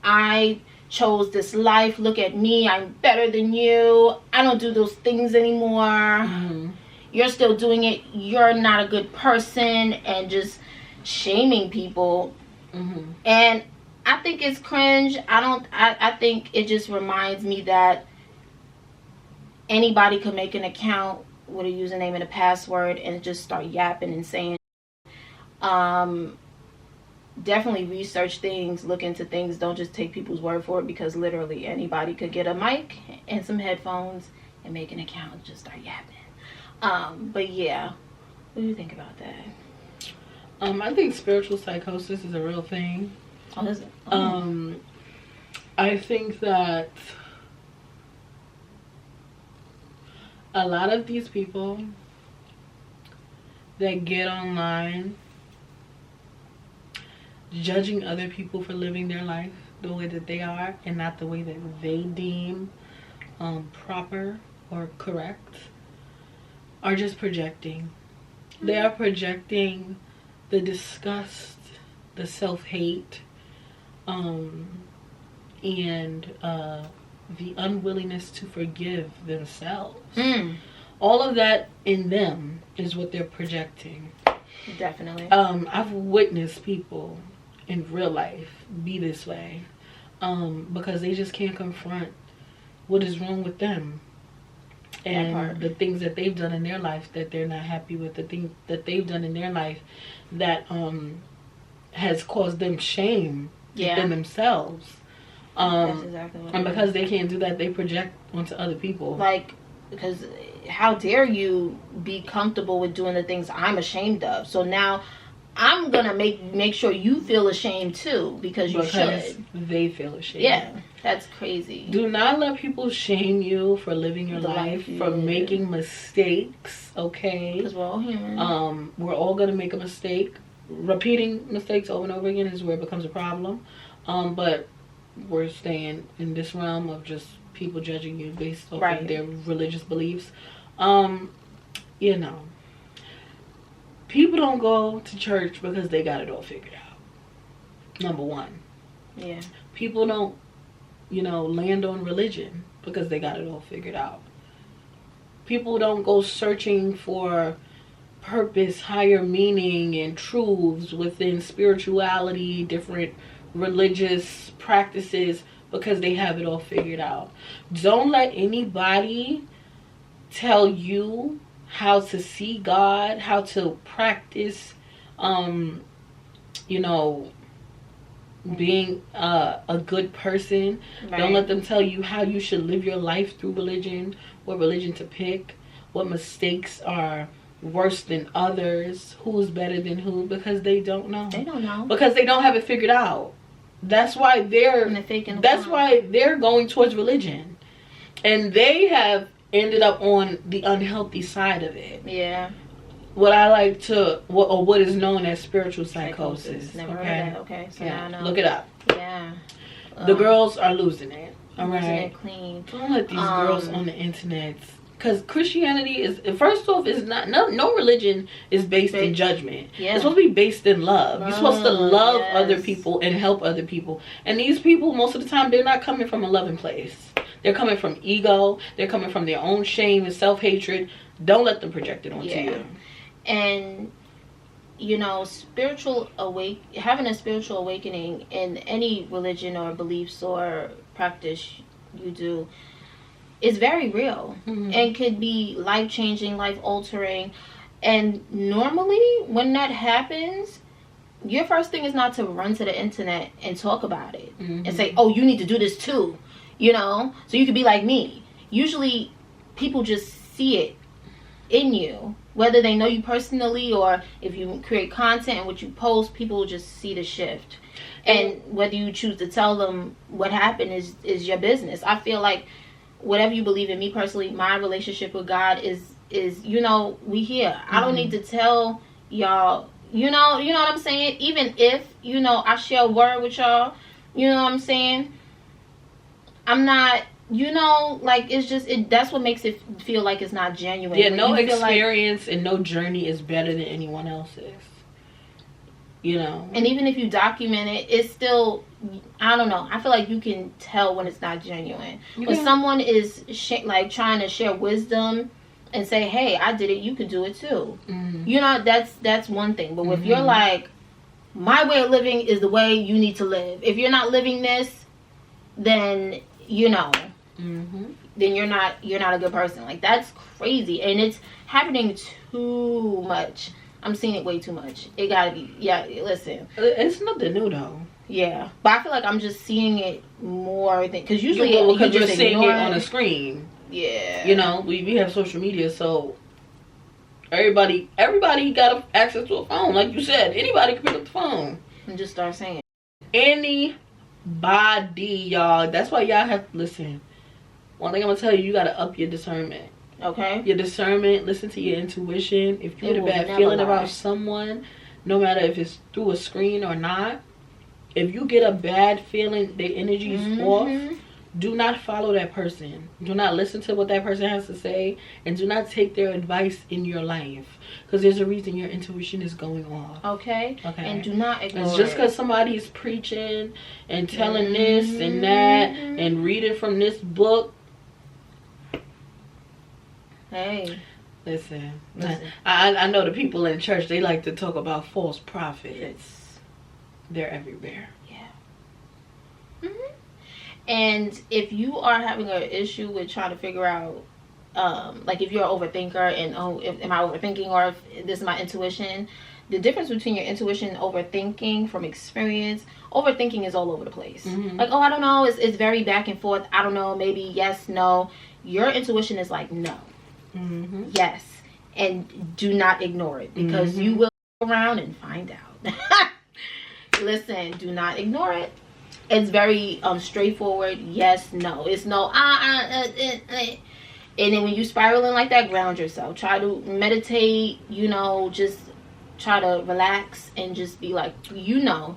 I chose this life, look at me, I'm better than you, I don't do those things anymore. Mm-hmm. You're still doing it, you're not a good person, and just shaming people. Mm-hmm. And I think it's cringe. I think it just reminds me that anybody could make an account with a username and a password and just start yapping and saying. Definitely research things, look into things. Don't just take people's word for it, because literally anybody could get a mic and some headphones and make an account and just start yapping. But yeah, what do you think about that? I think spiritual psychosis is a real thing. Oh, is it? Oh. I think that a lot of these people that get online judging other people for living their life the way that they are and not the way that they deem proper or correct are just projecting. They are projecting the disgust, the self-hate, and the unwillingness to forgive themselves. All of that in them is what they're projecting. Definitely. I've witnessed people in real life be this way because they just can't confront what is wrong with them and the things that they've done in their life that they're not happy with, the things that they've done in their life that has caused them shame within themselves. That's exactly what and because they can't do that, they project onto other people. Like, because how dare you be comfortable with doing the things I'm ashamed of? So now I'm gonna make sure you feel ashamed too, because you should. They feel ashamed. Yeah, that's crazy. Do not let people shame you for living your life, for making mistakes. Okay, because we're all human. We're all gonna make a mistake. Repeating mistakes over and over again is where it becomes a problem. But we're staying in this realm of just people judging you based off of their religious beliefs. You know, people don't go to church because they got it all figured out. Number one. Yeah. People don't, land on religion because they got it all figured out. People don't go searching for purpose, higher meaning, and truths within spirituality, different religious practices because they have it all figured out. Don't let anybody tell you how to see God, how to practice, being a good person. Don't let them tell you how you should live your life through religion, what religion to pick, what mistakes are worse than others, who's better than who, because they don't know. They don't know. Because they don't have it figured out. That's why they're going towards religion. And they have ended up on the unhealthy side of it. Yeah. What I like to, what is known as spiritual psychosis. Never heard of that. Okay, so now I know. Look it up. Yeah. The girls are losing it. All right. Losing it clean. Don't let these girls on the internet. Because Christianity is, first off, is not, no religion is based in judgment. Yeah. It's supposed to be based in love. You're supposed to love other people and help other people. And these people, most of the time, they're not coming from a loving place. They're coming from ego. They're coming from their own shame and self-hatred. Don't let them project it onto you. And you know, having a spiritual awakening in any religion or beliefs or practice you do is very real, and could be life-changing, life-altering. And normally when that happens, your first thing is not to run to the internet and talk about it and say, oh, you need to do this too, you know, so you could be like me. Usually people just see it in you, whether they know you personally or if you create content and what you post, people will just see the shift. And whether you choose to tell them what happened is your business. I feel like whatever you believe in, me personally, my relationship with God is you know, we here. I don't need to tell y'all, you know what I'm saying? Even if, you know, I share a word with y'all, you know what I'm saying? I'm not, you know, like, it's just, that's what makes it feel like it's not genuine. Yeah, no experience and no journey is better than anyone else's. You know? And even if you document it, it's still, I don't know. I feel like you can tell when it's not genuine. When someone is, like, trying to share wisdom and say, hey, I did it, you can do it too. You know, that's one thing. But if you're like, my way of living is the way you need to live. If you're not living this, then, you know, then you're not a good person. Like, that's crazy. And it's happening too much. I'm seeing it way too much. It gotta be, listen. It's nothing new though. Yeah. But I feel like I'm just seeing it more than, because usually because you're seeing it on a screen. Yeah. You know, we have social media, so everybody got access to a phone. Like you said, anybody can pick up the phone and just start saying anybody, y'all. That's why y'all have to listen. One thing I'm gonna tell you, you gotta up your discernment. Okay. Your discernment, listen to your intuition. If you get a bad feeling about someone, no matter if it's through a screen or not, if you get a bad feeling, their energy is off, do not follow that person. Do not listen to what that person has to say, and do not take their advice in your life, because there's a reason your intuition is going off. Okay. And do not ignore it's just because somebody is preaching and telling this and that and reading from this book. Hey, listen. I know the people in church, they like to talk about false prophets. They're everywhere. Yeah. And if you are having an issue with trying to figure out, like, if you're an overthinker and, am I overthinking, or if this is my intuition, the difference between your intuition and overthinking from experience, overthinking is all over the place. Like, oh, I don't know, it's very back and forth. I don't know, maybe yes, no. Your intuition is like, no. Yes, and do not ignore it, because you will go around and find out. Listen, do not ignore it. It's very straightforward. Yes, no. It's no. And then when you spiraling like that, ground yourself. Try to meditate. You know, just try to relax and just be like, you know,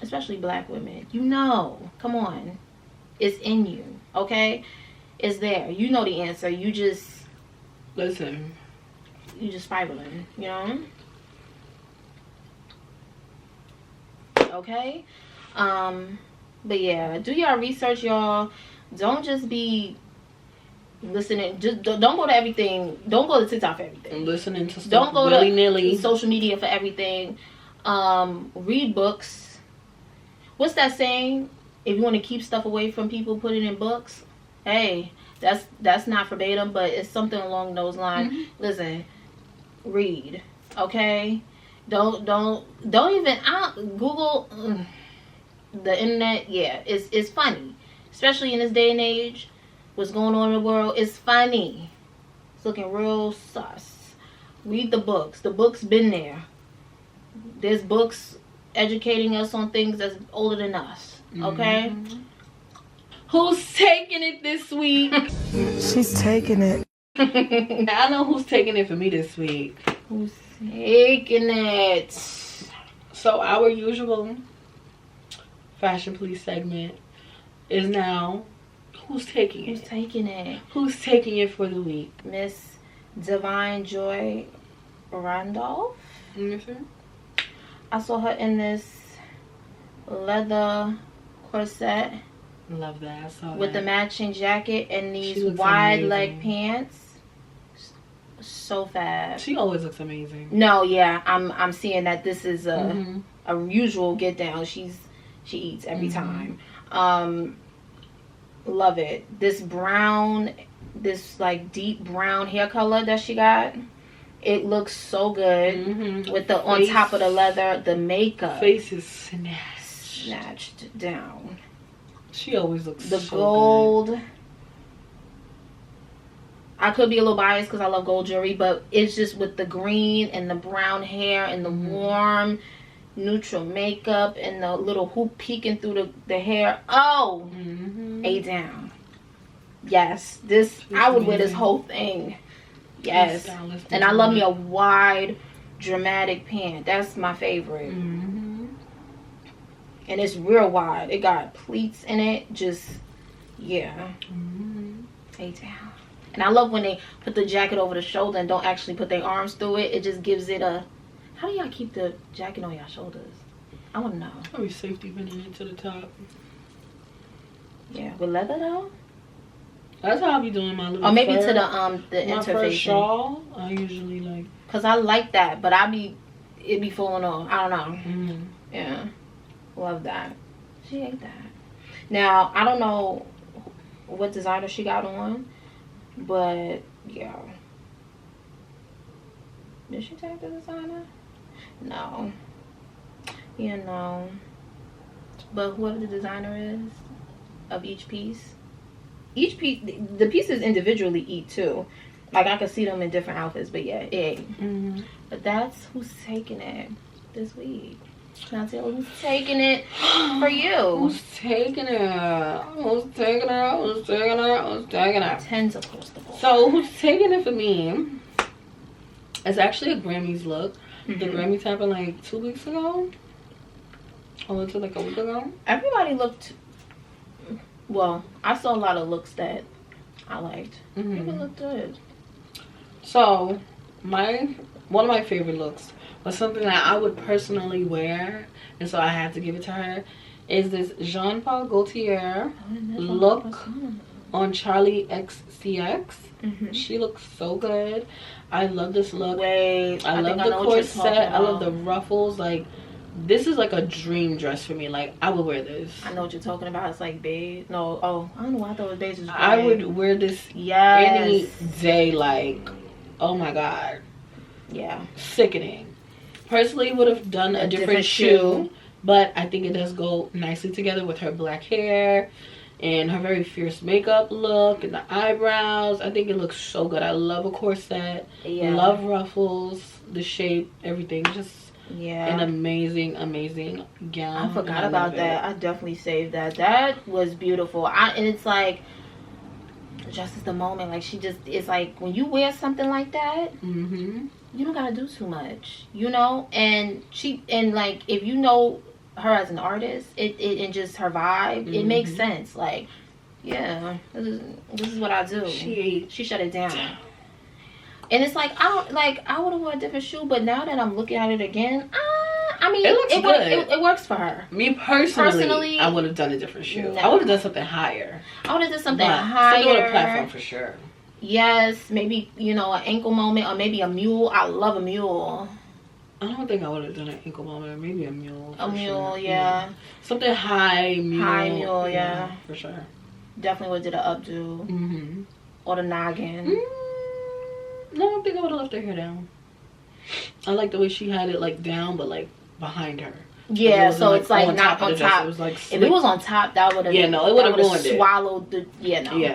especially black women. You know, come on, it's in you. Okay. Is there. You know the answer. You just listen. You just spiraling, you know? Okay? But yeah, do y'all research, y'all. Don't just be listening. Just don't go to everything. Don't go to TikTok for everything. I'm listening to stuff. Don't go willy-nilly. to social media for everything. Read books. What's that saying? If you want to keep stuff away from people, put it in books. Hey, that's not verbatim, but it's something along those lines. Listen, read, okay? Don't even Google the internet. Yeah, it's funny, especially in this day and age. What's going on in the world? It's funny. It's looking real sus. Read the books. The books been there. There's books educating us on things that's older than us. Okay. Who's taking it this week? She's taking it. I know who's taking it for me this week. Who's taking it? So our usual Fashion Police segment is now who's taking it? Who's taking it? Who's taking it for the week? Miss Divine Joy Randolph. I saw her in this leather corset. Love that. I saw with that. the matching jacket and She these looks wide amazing. leg pants. So fast. She always looks amazing. No, yeah, I'm seeing that this is Mm-hmm. a usual get down. She eats every Mm-hmm. time. Love it. This brown, this like deep brown hair color that she got. It looks so good Mm-hmm. with the on top of the leather, the makeup Face is snatched down. She always looks The so gold. good. I could be a little biased because I love gold jewelry, but it's just with the green and the brown hair and the warm neutral makeup and the little hoop peeking through the hair. Oh, A down. Yes, this I would wear this whole thing. Yes, and I love me a wide, dramatic pant. That's my favorite. And it's real wide. It got pleats in it. Just yeah, A down. And I love when they put the jacket over the shoulder and don't actually put their arms through it. It just gives it a... How do y'all keep the jacket on y'all shoulders? I want to know. Probably safety pinning it to the top. Yeah, with leather though? That's how I be doing my little Or maybe fur. to the My fur interface. shawl. I usually like... Because I like that, but it be falling off. I don't know. Yeah. Love that. She ate that. Now, I don't know what designer she got on. But yeah, did she take the designer? No, you know. But whoever the designer is of each piece, the pieces individually eat too. Like I could see them in different outfits, but yeah, it ate. But that's who's taking it this week. Now tell who's taking it for you. Who's taking it? Who's taking it? Who's taking it? Who's taking it? Tentacles the ball. So who's taking it for me? It's actually a Grammys look. The Grammys happened like 2 weeks ago. Or was it like a week ago? Everybody looked... Well, I saw a lot of looks that I liked. People looked good. So, one of my favorite looks was something that I would personally wear, and so I had to give it to her, is this Jean Paul Gaultier look on Charlie XCX. She looks so good. I love this look. Wait, I love the corset. I love the ruffles. Like, this is like a dream dress for me. Like, I would wear this. I know what you're talking about. It's like beige. No, I don't know why I thought it was beige. I would wear this any day. Like, oh my god. Yeah. Sickening. Personally, would have done a different shoe, but I think it does go nicely together with her black hair and her very fierce makeup look and the eyebrows. I think it looks so good. I love a corset. Yeah. Love ruffles, the shape, everything. Just an amazing gown. I forgot about that. I definitely saved that. That was beautiful. And it's like just at the moment, like it's like when you wear something like that, you don't gotta do too much, you know. And like if you know her as an artist, it and just her vibe, it makes sense. Like, yeah, this is what I do. She shut it down. And it's like I would have worn a different shoe, but now that I'm looking at it again, I mean, it looks good. It works for her. Me personally, I would have done a different shoe. No. I would have done something higher. I would have done something higher. Something with a platform for sure. Yes, maybe, you know, an ankle moment or maybe a mule. I love a mule. I don't think I would have done an ankle moment. Maybe a mule. A mule, yeah. Something high mule. High mule, yeah. For sure. Definitely would have did an updo. Or the noggin. No, I don't think I would have left her hair down. I like the way she had it like down, but like behind her. Yeah, so it's like not on top. It was like if it was on top, that would have it would have ruined it. Swallowed the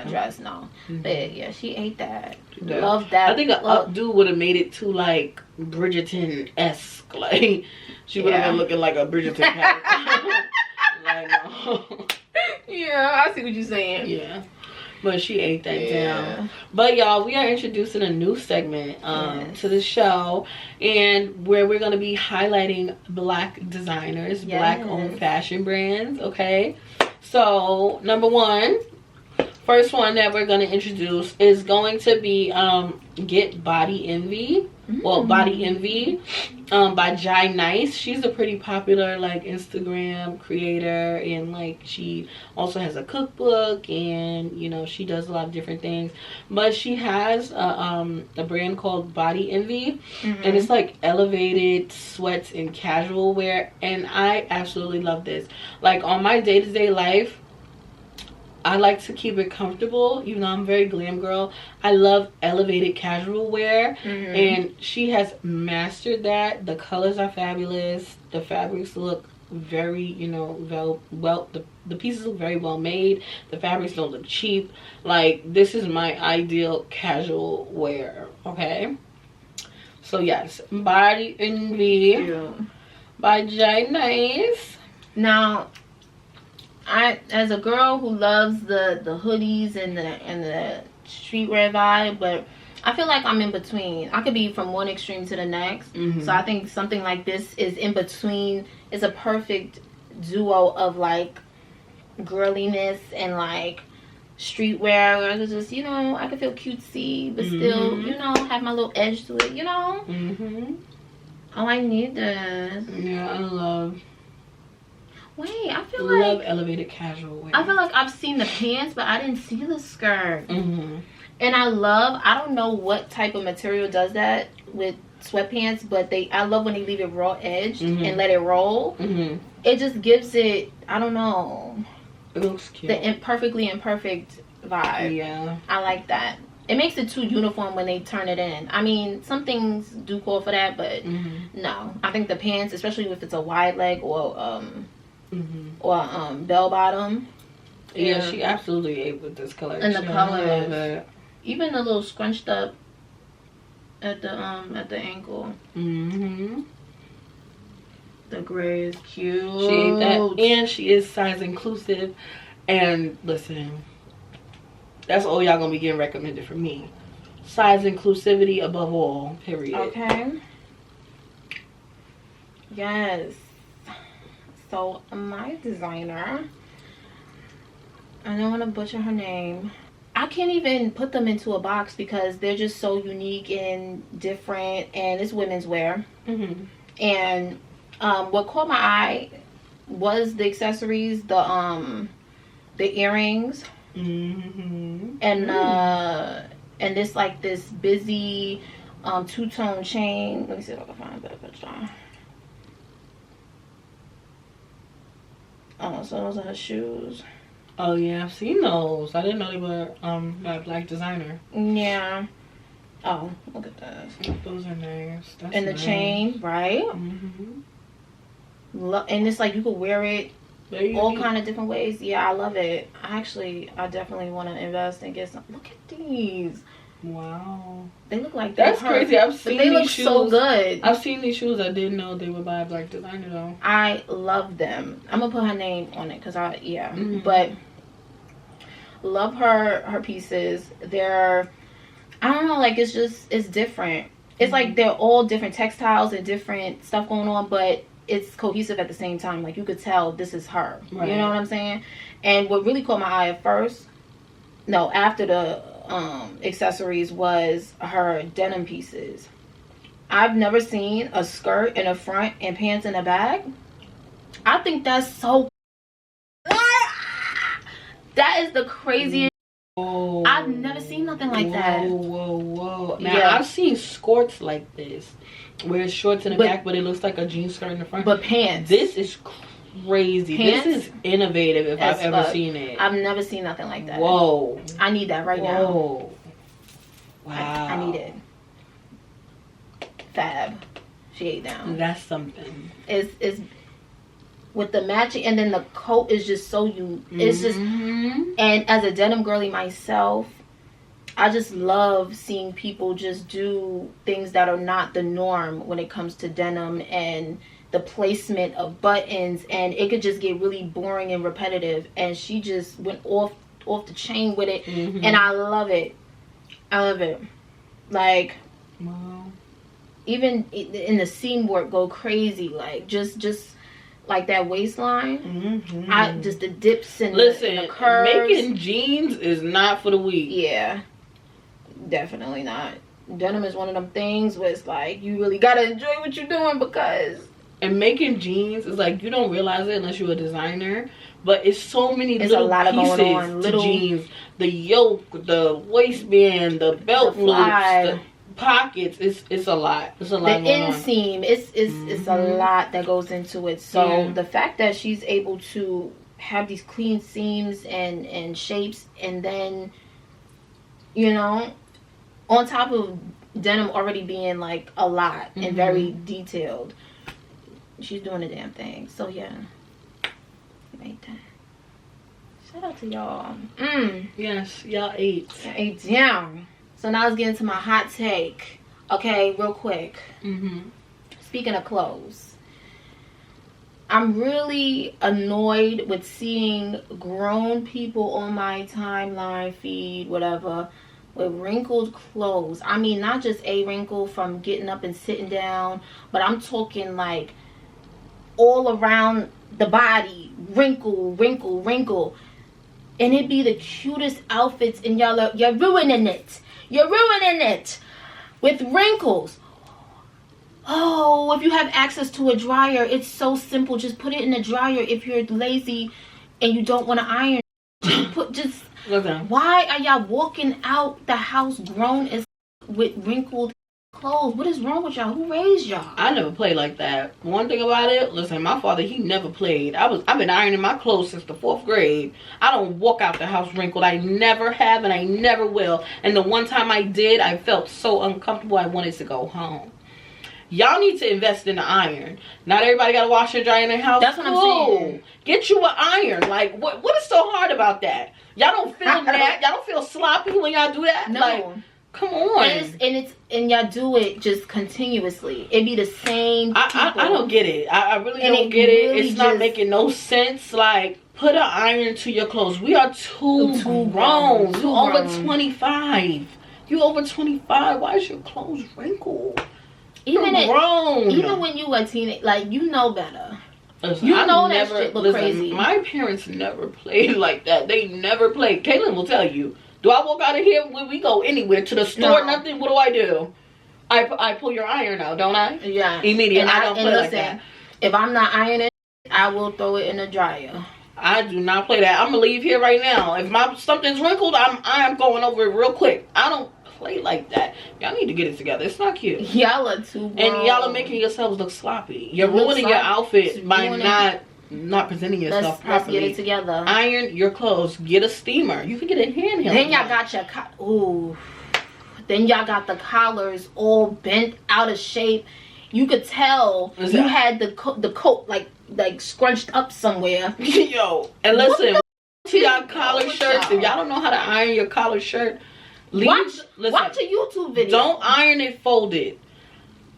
dress. No, but yeah, she ate that. Yeah. Love that. I think an updo would have made it too like Bridgerton-esque. Like she would have been looking like a Bridgerton character. Like, no. Yeah, I see what you're saying. Yeah. But she ate that down. But y'all, we are introducing a new segment to the show, and where we're going to be highlighting black designers, black owned fashion brands. Okay, so number one, first one that we're going to introduce is going to be Get Body Envy. Well, Body Envy by Jai Nice. She's a pretty popular like Instagram creator, and like she also has a cookbook, and you know she does a lot of different things. But she has a brand called Body Envy, and it's like elevated sweats and casual wear, and I absolutely love this. Like on my day-to-day life, I like to keep it comfortable, even though I'm a very glam girl. I love elevated casual wear, and she has mastered that. The colors are fabulous. The fabrics look very, you know, the pieces look very well made. The fabrics don't look cheap. Like, this is my ideal casual wear, okay? So, yes, Body Envy by Jai Nice. Now, as a girl who loves the hoodies and the streetwear vibe, but I feel like I'm in between. I could be from one extreme to the next. So I think something like this is in between. It's a perfect duo of like girliness and like streetwear, where I could just, you know, I could feel cutesy but still, you know, have my little edge to it, you know. Oh, I need this. Yeah, I love. Wait, I feel like love elevated casual wear. I feel like I've seen the pants, but I didn't see the skirt. And I don't know what type of material does that with sweatpants, but I love when they leave it raw edged and let it roll. It just gives it, I don't know, it looks cute. The perfectly imperfect vibe. Yeah, I like that. It makes it too uniform when they turn it in. I mean, some things do call for that, but no. I think the pants, especially if it's a wide leg or bell bottom. Yeah, she absolutely ate with this color. And the colors, even a little scrunched up at the ankle. The gray is cute. She ate that, and she is size inclusive. And listen, that's all y'all gonna be getting recommended from me. Size inclusivity above all. Period. Okay. Yes. So my designer, I don't want to butcher her name. I can't even put them into a box because they're just so unique and different, and it's women's wear. And what caught my eye was the accessories, the earrings, and this like this busy two-tone chain. Let me see if I can find a better picture. Oh, so those are her shoes. Oh yeah, I've seen those. I didn't know they were by a black designer. Yeah. Oh, look at this. Those are nice. That's and the nice. Chain, right? And it's like you could wear it all kind of different ways. Yeah, I love it. I definitely want to invest and get some. Look at these. Wow. They look like that's crazy. I've seen they these look shoes. so good. I've seen these shoes. I didn't know they were by a black designer though. I love them. I'm gonna put her name on it because but love her pieces. They're, I don't know, like it's different. It's like they're all different textiles and different stuff going on, but it's cohesive at the same time. Like you could tell this is her. Right. You know what I'm saying? And what really caught my eye after the accessories was her denim pieces. I've never seen a skirt in a front and pants in a back. I think that's so. That is the craziest. Whoa. I've never seen nothing like that. Whoa. Now I've seen skirts like this, where it's shorts in the back, but it looks like a jean skirt in the front. But pants. This is crazy. Pants? This is innovative if I've ever seen it. I've never seen nothing like that. Whoa. I need that right now. Wow. I need it. Fab. She ate down. That's something. It's with the matching, and then the coat is just so it's just, and as a denim girly myself, I just love seeing people just do things that are not the norm when it comes to denim and the placement of buttons, and it could just get really boring and repetitive, and she just went off the chain with it, and I love it. Like, wow. Even in the seam work, go crazy. Like just like that waistline. Mm-hmm. Just the dips and listen, the curves. making jeans is not for the weak. Yeah, definitely not. Denim is one of them things where it's like you really gotta enjoy what you're doing, because and making jeans is like, you don't realize it unless you're a designer, but it's so many There's little a lot pieces going on. to jeans. The yoke, the waistband, the belt loops, the pockets. It's a lot. It's a lot. The inseam. It's a lot that goes into it. So the fact that she's able to have these clean seams and shapes, and then, you know, on top of denim already being like a lot and very detailed, she's doing the damn thing. So yeah, made that. Shout out to y'all. Yes, y'all ate. I ate down. So now let's get into my hot take. Okay, real quick. Speaking of clothes, I'm really annoyed with seeing grown people on my timeline feed, whatever, with wrinkled clothes. I mean, not just a wrinkle from getting up and sitting down, but I'm talking like all around the body, wrinkle. And it be the cutest outfits, and you're ruining it. You're ruining it with wrinkles. Oh, if you have access to a dryer, it's so simple. Just put it in the dryer. If you're lazy and you don't want to iron, just why are y'all walking out the house grown as with wrinkled clothes? What is wrong with y'all? Who raised y'all? I never played like that. One thing about it, listen, my father, he never played. I've been ironing my clothes since the 4th grade. I don't walk out the house wrinkled. I never have, and I never will. And the one time I did, I felt so uncomfortable, I wanted to go home. Y'all need to invest in the iron. Not everybody got to wash and dry in their house. That's what I'm saying. Get you an iron. Like, what is so hard about that? Y'all don't feel that? Y'all don't feel sloppy when y'all do that? No. Like, come on. And y'all do it just continuously. It be the same people. I don't get it. I really don't get it. Really, it's not making no sense. Like, put an iron to your clothes. We are too grown. You over 25. You over 25. Why is your clothes wrinkled? Even when you a teenager, like, you know better. Listen, you know that shit look crazy. My parents never played like that. They never played. Kaylin will tell you. Do I walk out of here when we go anywhere to the store? No. Nothing. What do? I pull your iron out, don't I? Yeah. Immediately. I don't play like that. If I'm not ironing, I will throw it in the dryer. I do not play that. I'm gonna leave here right now. If something's wrinkled, I am going over it real quick. I don't play like that. Y'all need to get it together. It's not cute. Y'all are too grown. And y'all are making yourselves look sloppy. You're ruining your outfit by not presenting yourself properly. Let's get it together. Iron your clothes. Get a steamer. You can get a handheld. Then y'all got your Then y'all got the collars all bent out of shape. You could tell you had the coat like scrunched up somewhere. Yo, and listen, to y'all collar shirts. If y'all don't know how to iron your collar shirt, watch a YouTube video. Don't iron it folded.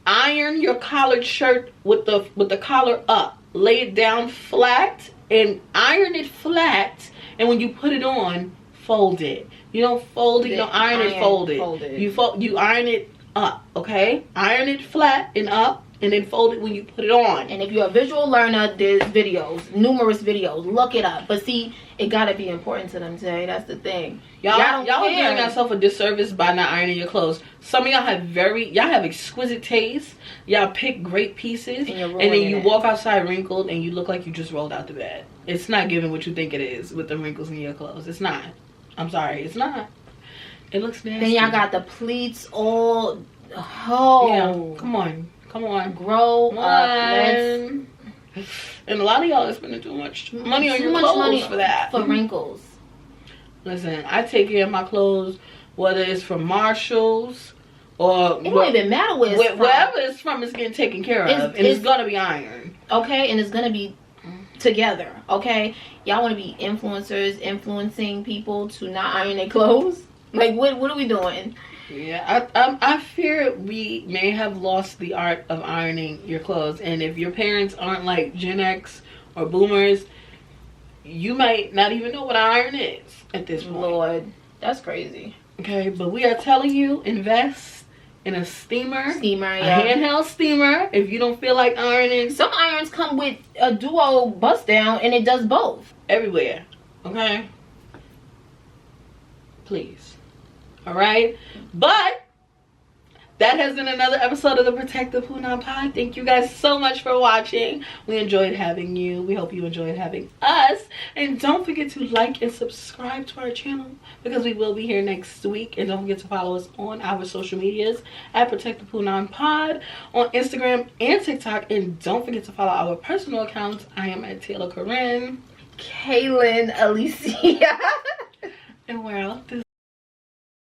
Iron your collared shirt with the collar up. Lay it down flat and iron it flat. And when you put it on, fold it. You don't fold it. You don't iron it folded. You iron it up. Okay, iron it flat and up, and then fold it when you put it on. And if you're a visual learner, there's videos, numerous videos. Look it up. But see, it gotta be important to them today. That's the thing. Y'all are doing yourself a disservice by not ironing your clothes. Some of y'all have exquisite taste. Y'all pick great pieces, and then you walk outside wrinkled, and you look like you just rolled out the bed. It's not giving what you think it is with the wrinkles in your clothes. It's not. I'm sorry, it's not. It looks nasty. Then y'all got the pleats all. Yeah, come on. Grow up. And a lot of y'all are spending too much money on your clothes for that. For wrinkles. Listen, I take care of my clothes, whether it's from Marshalls or it don't even matter where it's from. Wherever it's from, it's getting taken care of, and it's gonna be ironed. Okay, and it's gonna be together. Okay, y'all want to be influencers, influencing people to not iron their clothes? Like, what are we doing? Yeah, I fear we may have lost the art of ironing your clothes. And if your parents aren't like Gen X or boomers, you might not even know what an iron is at this point. Lord, that's crazy. Okay, but we are telling you, invest in a steamer. Steamer, a yeah. handheld steamer. If you don't feel like ironing, Some irons come with a duo bust down and it does both. Everywhere, okay? Please. All right, but that has been another episode of the Protect the PUNAN Pod. Thank you guys so much for watching. We enjoyed having you. We hope you enjoyed having us. And don't forget to like and subscribe to our channel, because we will be here next week. And don't forget to follow us on our social medias at Protect the PUNAN Pod on Instagram and TikTok. And don't forget to follow our personal accounts. I am at Taylor Corinne, Kaylin Alicia. and we're out this.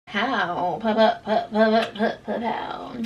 How? Pow.